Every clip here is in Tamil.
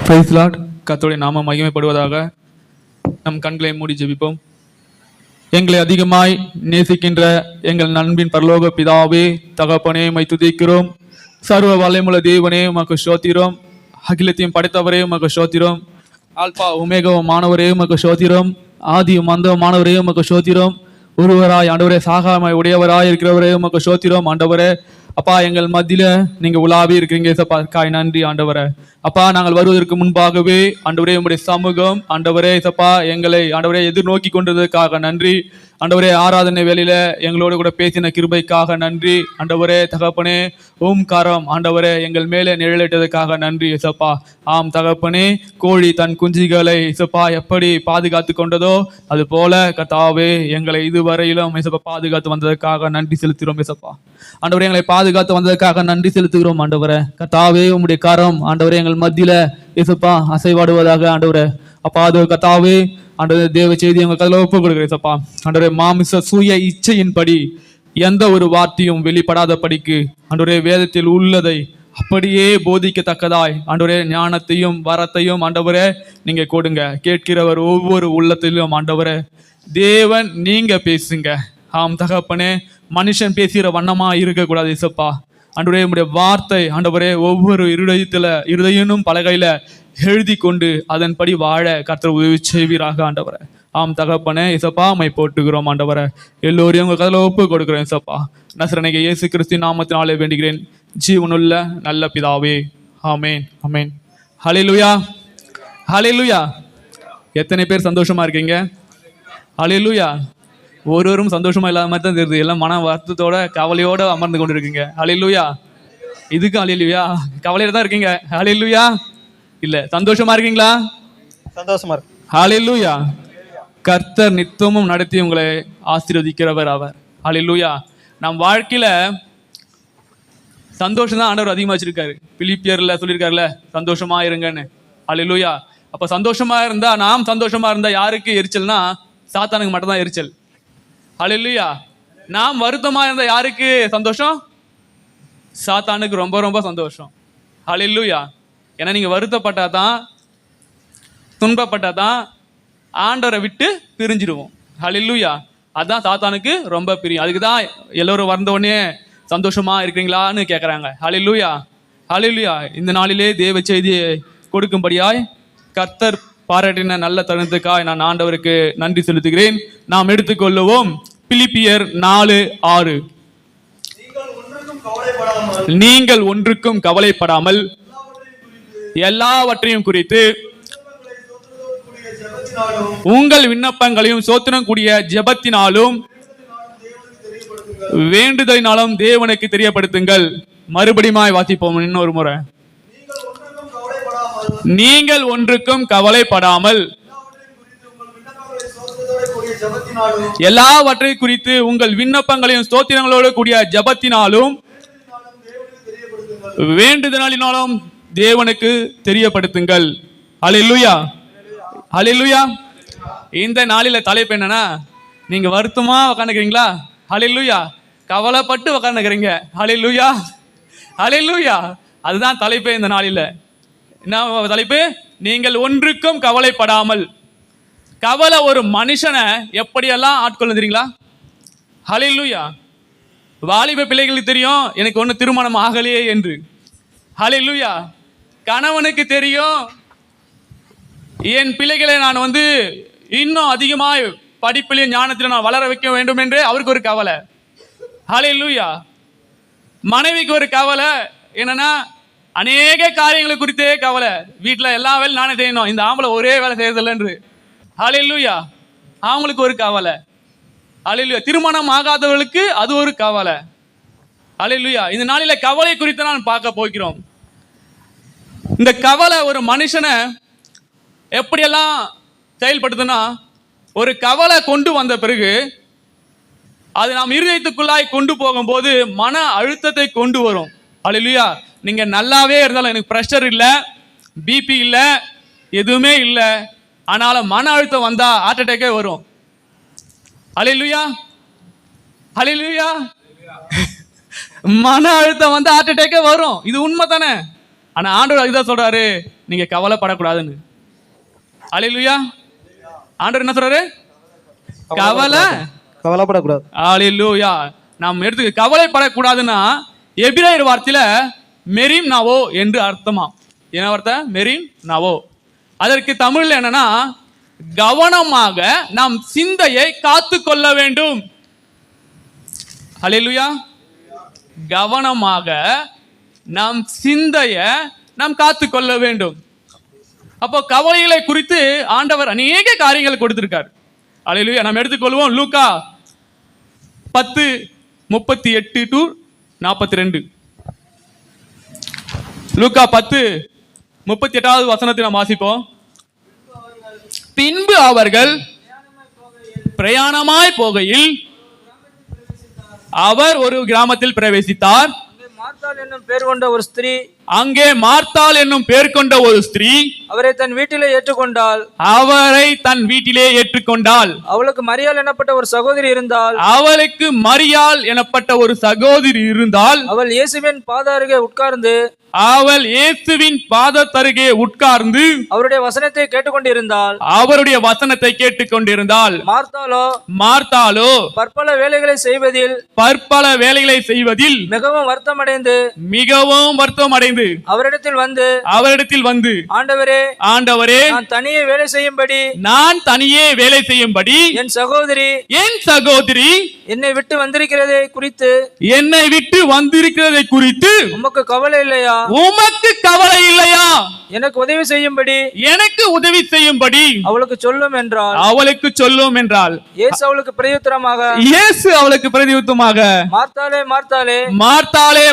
Price Lord. கர்த்தருடைய நாமம் மகிமைப்படுவதாக. நம் கண்களை மூடி ஜெபிப்போம். எங்களை அதிகமாய் நேசிக்கின்ற எங்கள் நண்பின் பரலோக பிதாவே, தகப்பனே, உம்மை துதிக்கிறோம். சர்வ வல்லமையுள்ள தேவனே, உமக்கு ஸ்தோத்திரம். அகிலத்தையும் படைத்தவரே, உமக்கு ஸ்தோத்திரம். ஆல்பா ஒமேகாவுமானவரே, உமக்கு ஸ்தோத்திரம். ஆதியும் அந்தமானவரே, உமக்கு ஸ்தோத்திரம். ஒருவராய் ஆண்டவரே, சாகாமை உடையவராய் இருக்கிறவரே, உமக்கு ஸ்தோத்திரம். ஆண்டவரே அப்பா, எங்கள் மத்தியில நீங்க உலாவி இருக்கிறீங்க ஏசப்பா, காய் நன்றி ஆண்டவரே. அப்பா, நாங்கள் வருவதற்கு முன்பாகவே ஆண்டவரே உம்முடைய சமூகம் ஆண்டவரே ஏசப்பா எங்களை ஆண்டவரே எதிர்நோக்கி கொண்டதற்காக நன்றி ஆண்டவரே. ஆராதனை வேலையில எங்களோடு கூட பேசின கிருபைக்காக நன்றி ஆண்டவரே. தகப்பனே ஓம்காரம் ஆண்டவரே எங்கள் மேலே நிழலிட்டதுக்காக நன்றி ஏசப்பா. ஆம் தகப்பனே, கோழி தன் குஞ்சுகளை ஏசப்பா எப்படி பாதுகாத்து கொண்டதோ அது போல கர்த்தாவே எங்களை இதுவரையிலும் ஏசப்பா பாதுகாத்து வந்ததற்காக நன்றி செலுத்துகிறோம் ஏசப்பா. ஆண்டவரே எங்களை பாதுகாத்து வந்ததற்காக நன்றி செலுத்துகிறோம் ஆண்டவரே. கர்த்தாவே உம்முடைய கரம் ஆண்டவரே எங்கள் மத்தியில ஏசப்பா அசைவாடுவதாக ஆண்டவரே. அப்பா அது கர்த்தாவே ஆண்டவரே தேவ செய்தி எங்க கதையில ஒப்பு கொடுக்கிறேன் ஏசப்பா. ஆண்டவரே மாமிச சுய இச்சையின்படி எந்த ஒரு வார்த்தையும் வெளிப்படாத படிக்கு ஆண்டவரே வேதத்தில் உள்ளதை அப்படியே போதிக்கத்தக்கதாய் ஆண்டவரே ஞானத்தையும் வரத்தையும் ஆண்டவரே நீங்க கொடுங்க. கேட்கிறவர் ஒவ்வொரு உள்ளத்திலும் ஆண்டவரே தேவன் நீங்க பேசுங்க. ஆம் தகப்பனே, மனுஷன் பேசுகிற வண்ணமா இருக்கக்கூடாது இசப்பா. ஆண்டவரே உம்முடைய வார்த்தை ஆண்டவரே ஒவ்வொரு இருதயனும் பலகையில எழுதி கொண்டு அதன்படி வாழ கர்த்தர் உதவி செய்வீராக ஆண்டவரே. ஆம் தகப்பனே இசப்பா உம்மை போட்டுகிறோம் ஆண்டவரே. எல்லோரையும் உங்க கதையில ஒப்பு கொடுக்கிறேன் இசப்பா. நசரேனாகிய இயேசு கிறிஸ்து நாமத்தினாலே வேண்டுகிறேன் ஜீவனுள்ள நல்ல பிதாவே, ஆமேன் ஆமேன். ஹல்லேலூயா ஹல்லேலூயா. எத்தனை பேர் சந்தோஷமா இருக்கீங்க? ஹல்லேலூயா. ஒருவரும் சந்தோஷமா இல்லாத மாதிரி தான் தெரியுது. எல்லாம் மன வருத்தத்தோட கவலையோட அமர்ந்து கொண்டு இருக்கீங்க. ஹல்லேலூயா. இதுக்கும் ஹல்லேலூயா. கவலையோட தான் இருக்கீங்க. ஹல்லேலூயா. இல்ல சந்தோஷமா இருக்கீங்களா? சந்தோஷமா இருக்கு. ஹல்லேலூயா. கர்த்தர் நித்தமும் நடத்தி உங்களை ஆசீர்வதிக்கிறவர் அவர். ஹல்லேலூயா. நம் வாழ்க்கையில சந்தோஷம் தான் ஆண்டவர் அதிகமா வச்சிருக்காரு. பிலிப்பியர்ல சொல்லியிருக்காருல சந்தோஷமா இருங்கன்னு. ஹல்லேலூயா. அப்ப சந்தோஷமா இருந்தா, நாம் சந்தோஷமா இருந்தா யாருக்கு எரிச்சல்னா சாத்தானுக்கு மட்டும் தான் எரிச்சல். ஹல்லேலூயா. நாம் வருத்தமா இருந்தா யாருக்கு சந்தோஷம்? சாத்தானுக்கு ரொம்ப ரொம்ப சந்தோஷம். ஹல்லேலூயா. ஏன்னா நீங்க வருத்தப்பட்டாதான், துன்பப்பட்டாதான் ஆண்டவரை விட்டு பிரிஞ்சிடுவோம். ஹல்லேலூயா. அதான் சாத்தானுக்கு ரொம்ப பிரியும். அதுக்கு தான் எல்லோரும் வந்த உடனே சந்தோஷமா இருக்கிறீங்களான்னு கேட்குறாங்க. ஹல்லேலூயா ஹல்லேலூயா. இந்த நாளிலே தேவ செய்தியை கொடுக்கும்படியாய் கர்த்தர் பாராட்டின நல்ல தருணத்துக்காய் நான் ஆண்டவருக்கு நன்றி செலுத்துகிறேன். நாம் எடுத்துக்கொள்ளுவோம் பிலிப்பியர் 4:6. நீங்கள் ஒன்றுக்கும் கவலைப்படாமல் எல்லாவற்றையும் குறித்து உங்கள் விண்ணப்பங்களையும் சோத்திரம் கூடிய ஜெபத்தினாலும் வேண்டுதலினாலும் தேவனுக்கு தெரியப்படுத்துங்கள். மறுபடியும் வாசிப்போம் இன்னொரு முறை. நீங்கள் ஒன்றுக்கும் கவலைப்படாமல் எல்லாவற்றை குறித்து உங்கள் விண்ணப்பங்களையும் ஸ்தோத்திரங்களோடு கூடிய ஜெபத்தினாலும் வேண்டுதலினாலும் தேவனுக்கு தெரியப்படுத்துங்கள். ஹல்லேலூயா ஹல்லேலூயா. இந்த நாளில தலைப்பு என்னன்னா, நீங்க வருத்தமா உட்காந்துக்கிறீங்களா? ஹல்லேலூயா. கவலைப்பட்டு உட்காந்துக்கிறீங்க. ஹல்லேலூயா ஹல்லேலூயா. அதுதான் தலைப்பே இந்த நாளில. என்ன தலைப்பு? நீங்கள் ஒன்றுக்கும் கவலைப்படாமல். கவலை ஒரு மனுஷனை எப்படியெல்லாம் ஆட்கொள்ள தெரியுங்களா? ஹல்லேலூயா. வாலிப பிள்ளைகளுக்கு தெரியும் எனக்கு ஒன்றும் திருமணம் ஆகலையே என்று. ஹல்லேலூயா. கணவனுக்கு தெரியும் என் பிள்ளைகளை நான் இன்னும் அதிகமாய் படிப்பிலையும் ஞானத்திலும் நான் வளர வைக்க வேண்டும் என்று அவருக்கு ஒரு கவலை. ஹல்லேலூயா. மனைவிக்கு ஒரு கவலை என்னன்னா, அநேக காரியங்களை குறித்தே கவலை. வீட்டில் எல்லா வேலையும் நானே செய்யணும், இந்த ஆம்பளை ஒரே வேலை செய்யறதில்லை என்று. ஹல்லேலூயா. அவங்களுக்கு ஒரு கவலை. ஹல்லேலூயா. திருமணம் ஆகாதவர்களுக்கு அது ஒரு கவலை. ஹல்லேலூயா. இந்த நாளில கவலை குறித்து நான் பார்க்க போகிறோம். இந்த கவலை ஒரு மனுஷனை எப்படியெல்லாம் செயல்படுத்துனா, ஒரு கவலை கொண்டு வந்த பிறகு அது நாம் இருதயத்துக்குள்ளாய் கொண்டு போகும்போது மன அழுத்தத்தை கொண்டு வரும். ஹல்லேலூயா. நீங்க நல்லாவே இருந்தாலும், எனக்கு பிரஷர் இல்லை, பிபி இல்லை, எதுவுமே இல்லை, ஆனாலும் மன அழுத்தம் வந்தா ஹார்ட் அட்டாக்கே வரும். ஹல்லேலூயா ஹல்லேலூயா. மன அழுத்தம் வந்தா ஹார்ட் அட்டாக்கே வரும். இது உண்மை தானே? ஆனா ஆண்டவர் அதுதான் சொல்றாரு, நீங்க கவலைப்படக்கூடாதுன்னு. அல்லேலூயா. ஆண்டவர் என்ன சொல்றாரு? கவலைப்படக்கூடாது. அல்லேலூயா. நாம் எடுத்து கவலைப்படக்கூடாதுன்னா எபிரேயர் வார்த்தையில மெரிம் நாவோ என்று அர்த்தமா. என்ன வார்த்தை? மெரிம் நாவோ. அதற்கு தமிழ்ல என்னன்னா, கவனமாக நாம் சிந்தையை காத்து கொள்ள வேண்டும். அல்லேலூயா. கவனமாக நாம் சிந்தையை நாம் காத்து கொள்ள வேண்டும். அப்போ கவலைகளை குறித்து ஆண்டவர் அநேக காரியங்கள் கொடுத்திருக்கார். அல்லேலூயா. நாம் எடுத்துக்கொள்வோம் லூக்கா 10:38-42. லூக்கா 10:38 வசனத்தை நாம் வாசிப்போம். பின்பு அவர்கள் பிரயாணமாய் போகையில் அவர் ஒரு கிராமத்தில் பிரவேசித்தார். அங்கே மார்த்தாள் என்னும் பேர் கொண்ட ஒரு ஸ்திரீ அவரை தன் வீட்டிலே ஏற்றுக்கொண்டாள். அவளுக்கு மரியாள் எனப்பட்ட ஒரு சகோதரி இருந்தாள். அவள் இயேசுவின் பாதத்தருகே உட்கார்ந்து அவருடைய வசனத்தை கேட்டுக்கொண்டிருந்தாள். மார்த்தாளோ பற்பல வேலைகளை செய்வதில் மிகவும் வருத்தமடைந்து அவரிடத்தில் வந்து ஆண்டவரே, நான் தனியே வேலை செய்யும்படி என் சகோதரி என்னை விட்டு வந்திருக்கிறதை குறித்து உமக்கு கவலை இல்லையா? எனக்கு உதவி செய்யும்படி அவளுக்கு சொல்லும் என்றாள். இயேசு அவளுக்கு பிரதியுத்தரமாக மார்த்தாளே,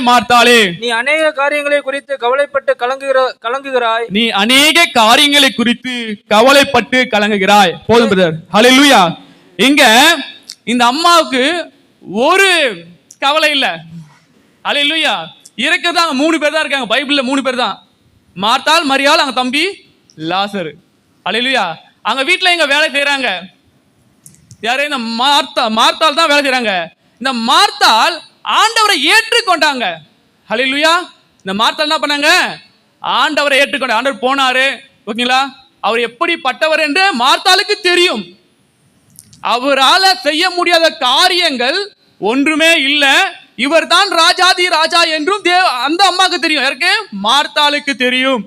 நீ அநேக காரியங்களை குறித்து கவலைப்பட்டு கலங்குகிறாய். போதும் பிரதர். ஹல்லேலூயா. இங்க இந்த அம்மாவுக்கு ஒரு கவலை இல்ல. ஹல்லேலூயா. இருக்கிறதாங்க 3 பேர் தான் இருக்காங்க. பைபிள்ல 3 பேர் தான். மார்த்தாள், மரியாள், அங்க தம்பி லாசரு. ஹல்லேலூயா. அங்க வீட்டுல எங்க வேலை செய்யறாங்க யாரு? இந்த மார்த்தாள் தான் வேலை செய்யறாங்க. இந்த மார்த்தாள் ஆண்டவரை ஏற்றுக்கொண்டாங்க. ஹல்லேலூயா. இந்த மார்த்தாள் என்ன பண்ணாங்க? ஆண்டவரை ஏற்றுக்கொண்டாங்க. ஆண்டவர் போனாரு, ஓகேங்களா? அவர் எப்படிப்பட்டவர் என்று மார்த்தாளுக்கு தெரியும். அவரால செய்ய முடியாத காரியங்கள் ஒன்றுமே இல்லை. இவர் தான் ராஜாதி ராஜா என்றும் அந்த அம்மாவுக்கு தெரியும். யாருக்கு? மார்த்தாளுக்கு தெரியும்.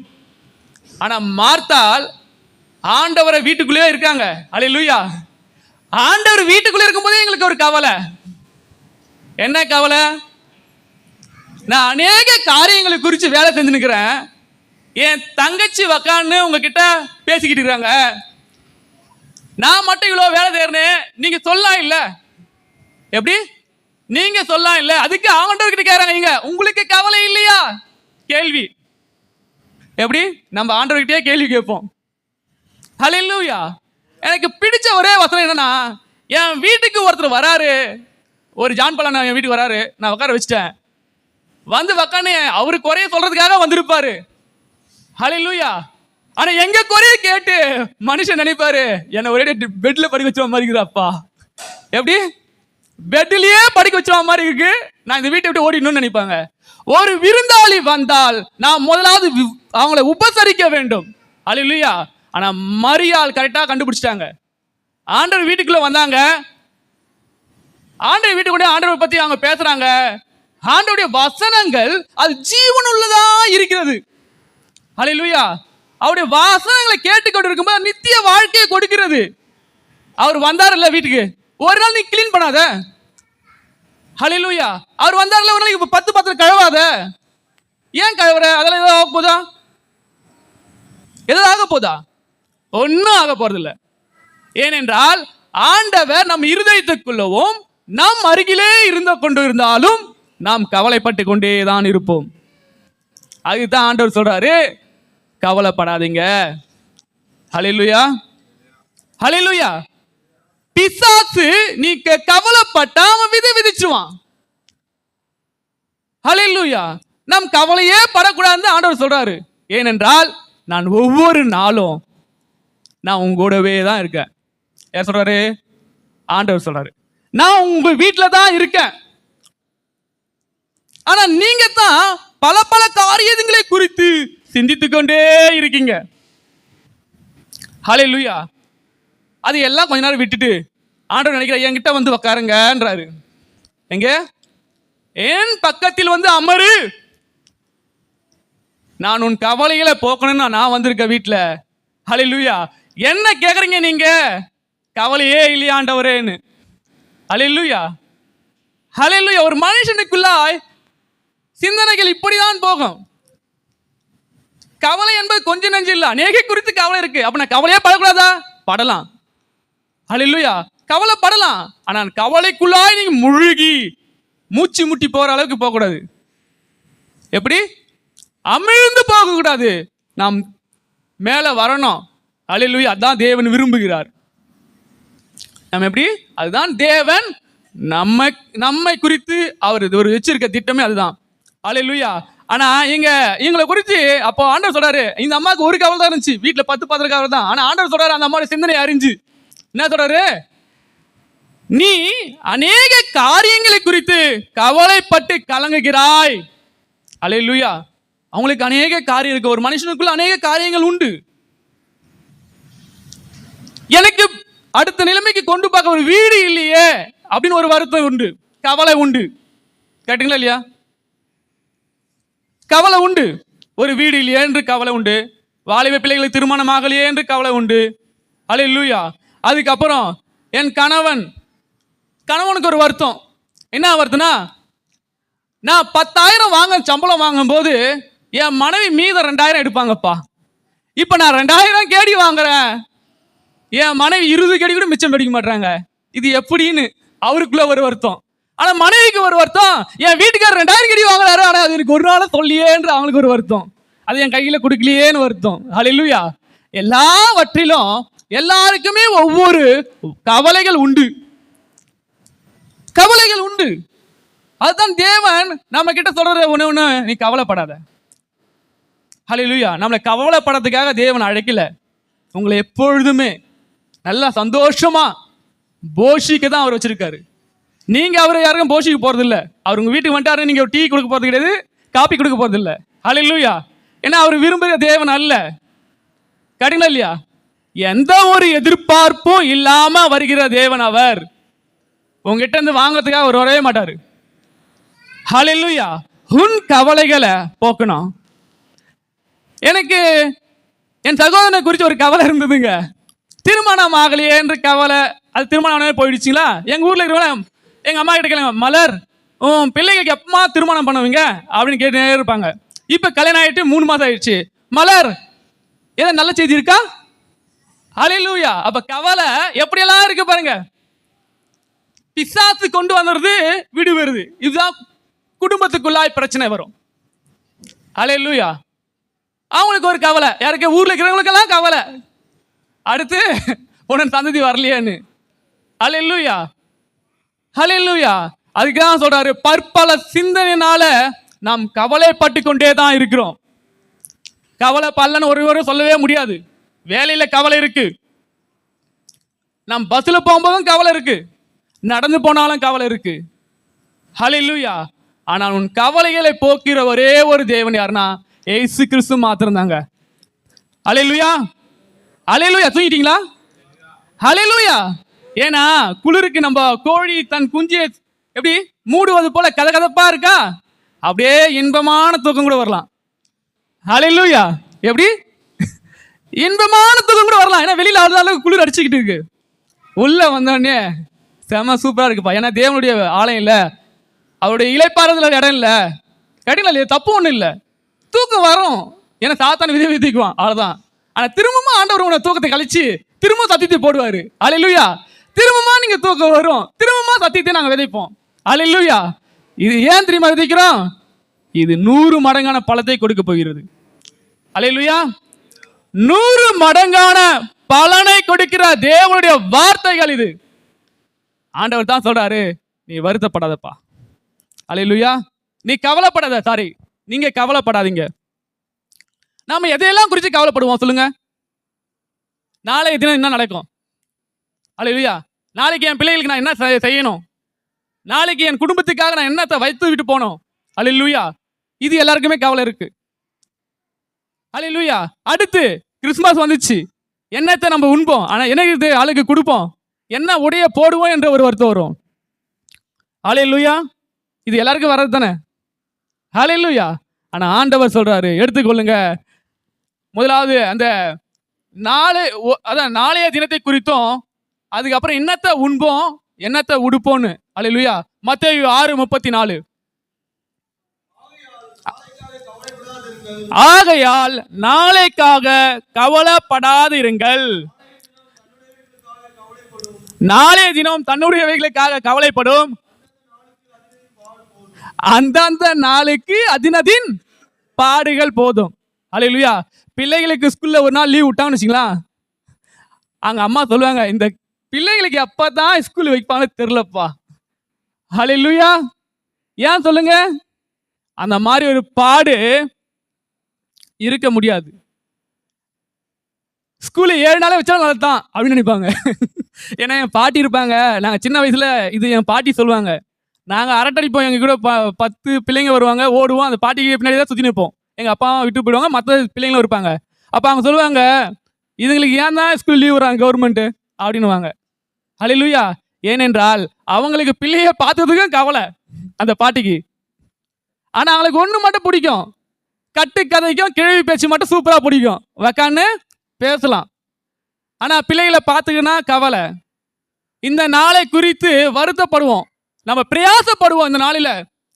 ஆனா மார்த்தாள் ஆண்டவரை வீட்டுக்குள்ளே இருக்காங்க. அல்லேலூயா. ஆண்டவர் வீட்டுக்குள்ளே இருக்கும்போதே எங்களுக்கு ஒரு கவலை. என்ன கவலை? நான் அநேக காரியங்களை குறித்து வேலை செஞ்சு நிற்கிறேன். என் தங்கச்சி வக்கான்னு உங்ககிட்ட பேசிக்கிட்டு இருக்காங்க. நான் மட்டும் இவ்வளோ வேலை செய்யறேன், நீங்க சொல்லலாம் இல்ல? எப்படி நீங்க சொல்லலாம் இல்ல? அதுக்கு ஆண்டவர்கிட்ட கேக்குறாங்க, உங்களுக்கு கவலை இல்லையா? கேள்வி. எப்படி நம்ம ஆண்டவர்கிட்டயே கேள்வி கேட்போம். ஹல்லேலூயா. எனக்கு பிடிச்ச ஒரே வசனம் என்னன்னா, என் வீட்டுக்கு ஒருத்தர் வராரு, ஒரு ஜான் பலன் என் வீட்டுக்கு வராரு, நான் உட்கார வச்சுட்டேன். வந்து உக்காந்து அவரு குறைய சொல்றதுக்காக வந்திருப்பாரு. ஹல்லேலூயா. ஆனா எங்க குறைய கேட்டு மனுஷன் நினைப்பாரு, என்ன ஒரே பெட்ல படிக்க வச்ச மாதிரி இருக்குதாப்பா. எப்படி பெட்லயே படிக்க வச்ச மாதிரி இருக்கு, நான் இந்த வீட்டை விட்டு ஓடிடணும்னு நினைப்பாங்க. ஒரு விருந்தாளி வந்தால் நான் முதலாவது அவங்களை உபசரிக்க வேண்டும். ஹல்லேலூயா. ஆனா மரியாள் கரெக்டா கண்டுபிடிச்சிட்டாங்க. ஆண்டவர் வீட்டுக்குள்ள வந்தாங்க. ஆண்டவர் வீட்டுக்குள்ள ஆண்டவர் பத்தி அவங்க பேசுறாங்க. ஆண்டவருடைய வசனங்கள் அது ஜீவனுள்ளதா இருக்கிறது. ஹல்லேலூயா. அவருடைய வசனங்களை கேட்டுக்கொண்டு இருக்கும்போது நித்திய வாழ்க்கையை கொடுக்கிறது. அவர் வந்தார்ல வீட்டுக்கு, ஒரு நாள் நீ கிளீன் பண்ணாத. ஹல்லேலூயா. அவர் வந்தார்ல ஒரு நாளைக்கு 10 பாத்திரம் கழுவாத. ஏன் கழுவுற? அதெல்லாம் ஏதோ ஆக போதா? ஏதோ ஆக போதா? ஒன்னும் ஆக போறதில்லை. ஏனென்றால் ஆண்டவர் நம் இருதயத்துக்குள்ளவும் நம் அருகிலே இருந்து கொண்டு இருந்தாலும் நாம் கவலைப்பட்டு கொண்டே தான் இருப்போம். அதுதான் ஆண்டவர் சொல்றாரு, கவலைப்படாதீங்க. ஹல்லேலூயா. ஹல்லேலூயா. பிசாசு நீ கவலைப்பட்டா அவன் விதிச்சுவான். ஹல்லேலூயா. நாம் கவலையே படக்கூடாதுன்னு ஆண்டவர் சொல்றாரு. ஏனென்றால் நான் ஒவ்வொரு நாளும் நான் உங்க கூடவே தான் இருக்கேன். யார் சொல்றாரு? ஆண்டவர் சொல்றாரு. நான் உங்க வீட்டில தான் இருக்கேன். ஆனா நீங்க தான் பல பல காரியங்களை குறித்து சிந்தித்துக் கொண்டே இருக்கீங்க. ஹல்லேலூயா. அது எல்லாம் கொஞ்ச நேரம் விட்டுட்டு ஆண்டவர் நினைக்கிற என்கிட்ட வந்து உட்காருங்கன்றாரு. எங்க என் பக்கத்தில் வந்து அமரு, நான் உன் கவலைகளை போக்கணும்னு நான் வந்திருக்க வீட்டுல. ஹல்லேலூயா. என்ன கேக்குறீங்க நீங்க? கவலையே இல்லையா ஆண்டவரேன்னு. ஹல்லேலூயா. ஹல்லேலூயா. ஒரு மனுஷனுக்குள்ளாய் சிந்தனைகள் இப்படிதான் போகும். கவலை என்பது கொஞ்சம் நஞ்சு இல்ல, அநேக குறித்து கவலை இருக்கு. அப்ப நான் கவலையே படக்கூடாதா? படலாம். ஹல்லேலூயா. கவலைப்படலாம். ஆனா கவலைக்குள்ளாய் நீங்க முழுகி மூச்சு முட்டி போற அளவுக்கு போக கூடாது. எப்படி? அமிழ்ந்து போக கூடாது. நாம் மேல வரணும். ஹல்லேலூயா. அதான் தேவன் விரும்புகிறார். நம்ம எப்படி? அதுதான் தேவன் நம்மை குறித்து அவர் ஒரு வச்சிருக்க திட்டமே அதுதான். ஹல்லேலூயா. ஆனா இவங்களை குறித்து அப்போ ஆண்டவர் சொல்றாரு, இந்த அம்மாவுக்கு ஒரு கவலை தான் இருந்துச்சு, வீட்டுல 10 11 கவலை தான். ஆனா ஆண்டவர் சொல்றாரு அந்த அம்மாவோட சிந்தனை அறிஞ்சு என்ன சொல்றாரு? நீ அநேக காரியங்களை குறித்து கவலைப்பட்டு கலங்குகிறாய். ஹல்லேலூயா. அவங்களுக்கு அநேக காரியம் இருக்கு. ஒரு மனுஷனுக்குள்ள அநேக காரியங்கள் உண்டு. எனக்கு அடுத்த நிலைமைக்கு கொண்டு பார்க்க ஒரு வீடு இல்லையே அப்படின்னு ஒரு வருத்தம் உண்டு, கவலை உண்டு. கேட்டீங்களா இல்லையா? கவலை உண்டு. ஒரு வீடு இல்லையே என்று கவலை உண்டு. வாலிப பிள்ளைகளுக்கு திருமணம் ஆகலையே என்று கவலை உண்டு. ஹல்லேலூயா. அதுக்கப்புறம் என் கணவனுக்கு ஒரு வருத்தம். என்ன வருத்தம்னா, நான் 10,000 சம்பளம் வாங்கும் போது என் மனைவி மீதம் 2,000 எடுப்பாங்கப்பா. இப்ப நான் 2,000 கேடி வாங்குறேன், என் மனைவி 20 கேடி கூட மிச்சம் படிக்க மாட்டாங்க. இது எப்படின்னு அவருக்குள்ள ஒரு வருத்தம். ஆனா மனைவிக்கு ஒரு வருத்தம், என் வீட்டுக்காரர் 2,000 கேடி வாங்குறாரு, ஆனா அது எனக்கு ஒரு நாள் சொல்லியேன்ற அவங்களுக்கு ஒரு வருத்தம். அது என் கையில கொடுக்கலையேன்னு வருத்தம். ஹல்லேலூயா. எல்லாவற்றிலும் எல்லாருக்குமே ஒவ்வொரு கவலைகள் உண்டு. கவலைகள் உண்டு. அதுதான் தேவன் நம்ம கிட்ட சொல்ற ஒண்ணு, நீ கவலைப்படாத. ஹல்லேலூயா. நம்மளை கவலைப்படறதுக்காக தேவன் அழைக்கல. உங்களை எப்பொழுதுமே நல்லா சந்தோஷமா போஷிக்க தான் அவர் வச்சிருக்காரு. நீங்க அவரை யாருக்கும் போஷிக்க போறது இல்ல. அவர் உங்க வீட்டுக்கு வந்துட்டாரு, நீங்க டீ கொடுக்க போறது கிடையாது, காப்பி கொடுக்க போறது இல்ல. ஹல்லேலூயா. ஏன்னா அவர் விரும்புகிற தேவன் அல்ல. கேட்டீங்களா இல்லையா? எந்த ஒரு எதிர்பார்ப்பும் இல்லாம வருகிற தேவன் அவர். உங்ககிட்ட இருந்து வாங்கறதுக்காக அவர் வரவே மாட்டாரு. ஹல்லேலூயா. உன் கவலைகளை போக்கணும். எனக்கு என் சகோதரனை குறித்து ஒரு கவலை இருந்ததுங்க. திருமணம் ஆகலையே என்று கவலை. அது திருமணம் ஆனே போயிடுச்சுங்களா? எங்க ஊர்ல இருக்கிறவங்க எங்க அம்மா கிட்ட கேளுங்க, மலர் உன் பிள்ளைகளுக்கு எப்பமா திருமணம் பண்ணுவீங்க அப்படின்னு கேட்டே இருப்பாங்க. இப்ப கல்யாணம் ஆயிட்டு 3 மாதம் ஆயிடுச்சு. மலர் ஏதோ நல்ல செய்தி இருக்கா? ஹல்லேலூயா. அப்ப கவலை எப்படியெல்லாம் இருக்கு பாருங்க. பிசாசு கொண்டு வந்துடுது, வீடு வருது. இதுதான் குடும்பத்துக்குள்ளாய் பிரச்சனை வரும். ஹல்லேலூயா. அவங்களுக்கு ஒரு கவலை, யாருக்கு ஊர்ல இருக்கிறவங்களுக்கெல்லாம் கவலை, அடுத்து உடன் சந்ததி வரலையேன்னு. ஹல்லேலூயா. ஹல்லேலூயா. அதுக்கு தான் சொல்றாரு, பற்பல சிந்தனையினால நாம் கவலைப்பட்டு கொண்டே தான் இருக்கிறோம். கவலை பல்லன்னு ஒருவரும் சொல்லவே முடியாது. வேலையில கவலை இருக்கு, நம் பஸ்ல போகும்போதும் கவலை இருக்கு, நடந்து போனாலும் கவலை இருக்கு. ஹல்லேலூயா. ஆனால் உன் கவலைகளை போக்குற ஒரே ஒரு தேவன் யாருன்னா இயேசு கிறிஸ்து மாத்திரம் தாங்க. ஹல்லேலூயா. ஹல்லேலூயா. தூங்கிட்டீங்களா? ஹல்லேலூயா. ஏன்னா குளிருக்கு நம்ம கோழி தன் குஞ்சியை எப்படி மூடுவது போல கதகதப்பா இருக்கா, அப்படியே இன்பமான தூக்கம் கூட வரலாம். ஹல்லேலூயா. எப்படி இன்பமான தூக்கம் கூட வரலாம். ஏன்னா வெளியில அளவுக்கு குளிர் அடிச்சுக்கிட்டு இருக்கு, உள்ள வந்தோடனே செம சூப்பரா இருக்குப்பா. ஏன்னா தேவனுடைய ஆலயம் இல்ல, அவருடைய இலைப்பாறுதல் இடம் இல்ல. கேட்டீங்களா இல்லையா? தப்பு ஒண்ணும் இல்லை, தூக்கம் வரும். ஏன்னா சாத்தான விதிக்குவான், அவ்வளவுதான். ஆனா திரும்பவும் ஆண்டவர் உங்களை தூக்கத்தை கழிச்சு திரும்ப சத்தியத்தை போடுவாரு. ஹல்லேலூயா. திரும்பமா நீங்க தூக்கம் வரும், திரும்பமா சத்தியத்தை நாங்க விதைப்போம். ஹல்லேலூயா. இது ஏன் தெரியுமா விதைக்கிறோம்? இது 100 மடங்கான பலத்தை கொடுக்க போகிறது. ஹல்லேலூயா. 100 மடங்கான பலனை கொடுக்கிற தேவனுடைய வார்த்தைகள் இது. ஆண்டவர் தான் சொல்றாரு, நீ வருத்தப்படாதப்பா. ஹல்லேலூயா. நீ கவலைப்படாத. சாரி, நீங்க கவலைப்படாதீங்க. நாம எதையெல்லாம் குறித்து கவலைப்படுவோம் சொல்லுங்க? நாளைய தினம் என்ன நடக்கும்? ஹல்லேலூயா. நாளைக்கு என் பிள்ளைகளுக்கு நான் என்ன செய்யணும், நாளைக்கு என் குடும்பத்துக்காக நான் என்னத்தை வைத்து விட்டு போனோம். ஹல்லேலூயா. இது எல்லாருக்குமே கவலை இருக்கு. அல்லேலூயா. அடுத்து கிறிஸ்துமஸ் வந்துச்சு. என்னத்தை நம்ம உண்போம், ஆனா என்ன இது ஆளுக்கு கொடுப்போம், என்ன உடைய போடுவோம் என்ற ஒரு வருத்தம் வரும். அல்லேலூயா. இது எல்லாருக்கும் வர்றது தானே. அல்லேலூயா. ஆனா ஆண்டவர் சொல்றாரு, எடுத்துக்கொள்ளுங்க. முதலாவது அந்த அதான் நாளைய தினத்தை குறித்தும், அதுக்கப்புறம் என்னத்தை உண்போம் என்னத்தை உடுப்போன்னு. அல்லேலூயா. மத்தேயு 6:34. ஆகையால் நாளைக்காக கவலைப்படாதிருங்கள். நாளைய தினம் தன்னுடையவைகளுக்காக கவலைப்படும், அந்தந்த நாளுக்கு அதினதின் பாடுகள் போதும். அல்லேலூயா. பிள்ளைகளுக்கு ஸ்கூல்ல ஒரு நாள் லீவ் விட்டாங்கன்னு வச்சுங்களா, அங்க அம்மா சொல்லுவாங்க, இந்த பிள்ளைகளுக்கு எப்பதான் ஸ்கூல் வைப்பாங்கன்னு தெரியலப்பா. அல்லேலூயா. ஏன் சொல்லுங்க, அந்த மாதிரி ஒரு பாடு இருக்க முடியாது. ஸ்கூல்ல 7 நாளே வச்சாலும் நல்லா தான் அப்படின்னு நினைப்பாங்க. ஏன்னா என் பாட்டி இருப்பாங்க, நாங்கள் சின்ன வயசுல இது என் பாட்டி சொல்லுவாங்க, நாங்கள் அரட்டடிப்போம். எங்க கூட 10 பிள்ளைங்க வருவாங்க, ஓடுவோம், அந்த பாட்டிக்கு பின்னாடி தான் சுற்றி நிற்போம். எங்கள் அப்பா விட்டு போயிடுவாங்க, மற்ற பிள்ளைங்களும் இருப்பாங்க. அப்போ அவங்க சொல்லுவாங்க, இதுங்களுக்கு ஏன் தான் ஸ்கூல் லீவ் விடுறாங்க கவர்மெண்ட்டு அப்படின்னுவாங்க. அல்லேலூயா. ஏனென்றால் அவங்களுக்கு பிள்ளைய பார்த்ததுக்கும் கவலை அந்த பாட்டிக்கு. ஆனால் அவங்களுக்கு ஒன்று மட்டும் பிடிக்கும், கட்டு கதைக்கும் கிழவி பேச்சு மட்டும் சூப்பராக பிடிக்கும், உக்கான்னு பேசலாம். ஆனால் பிள்ளைகளை பார்த்துக்கினா கவலை. இந்த நாளை குறித்து வருத்தப்படுவோம், நம்ம பிரயாசப்படுவோம். இந்த நாளில்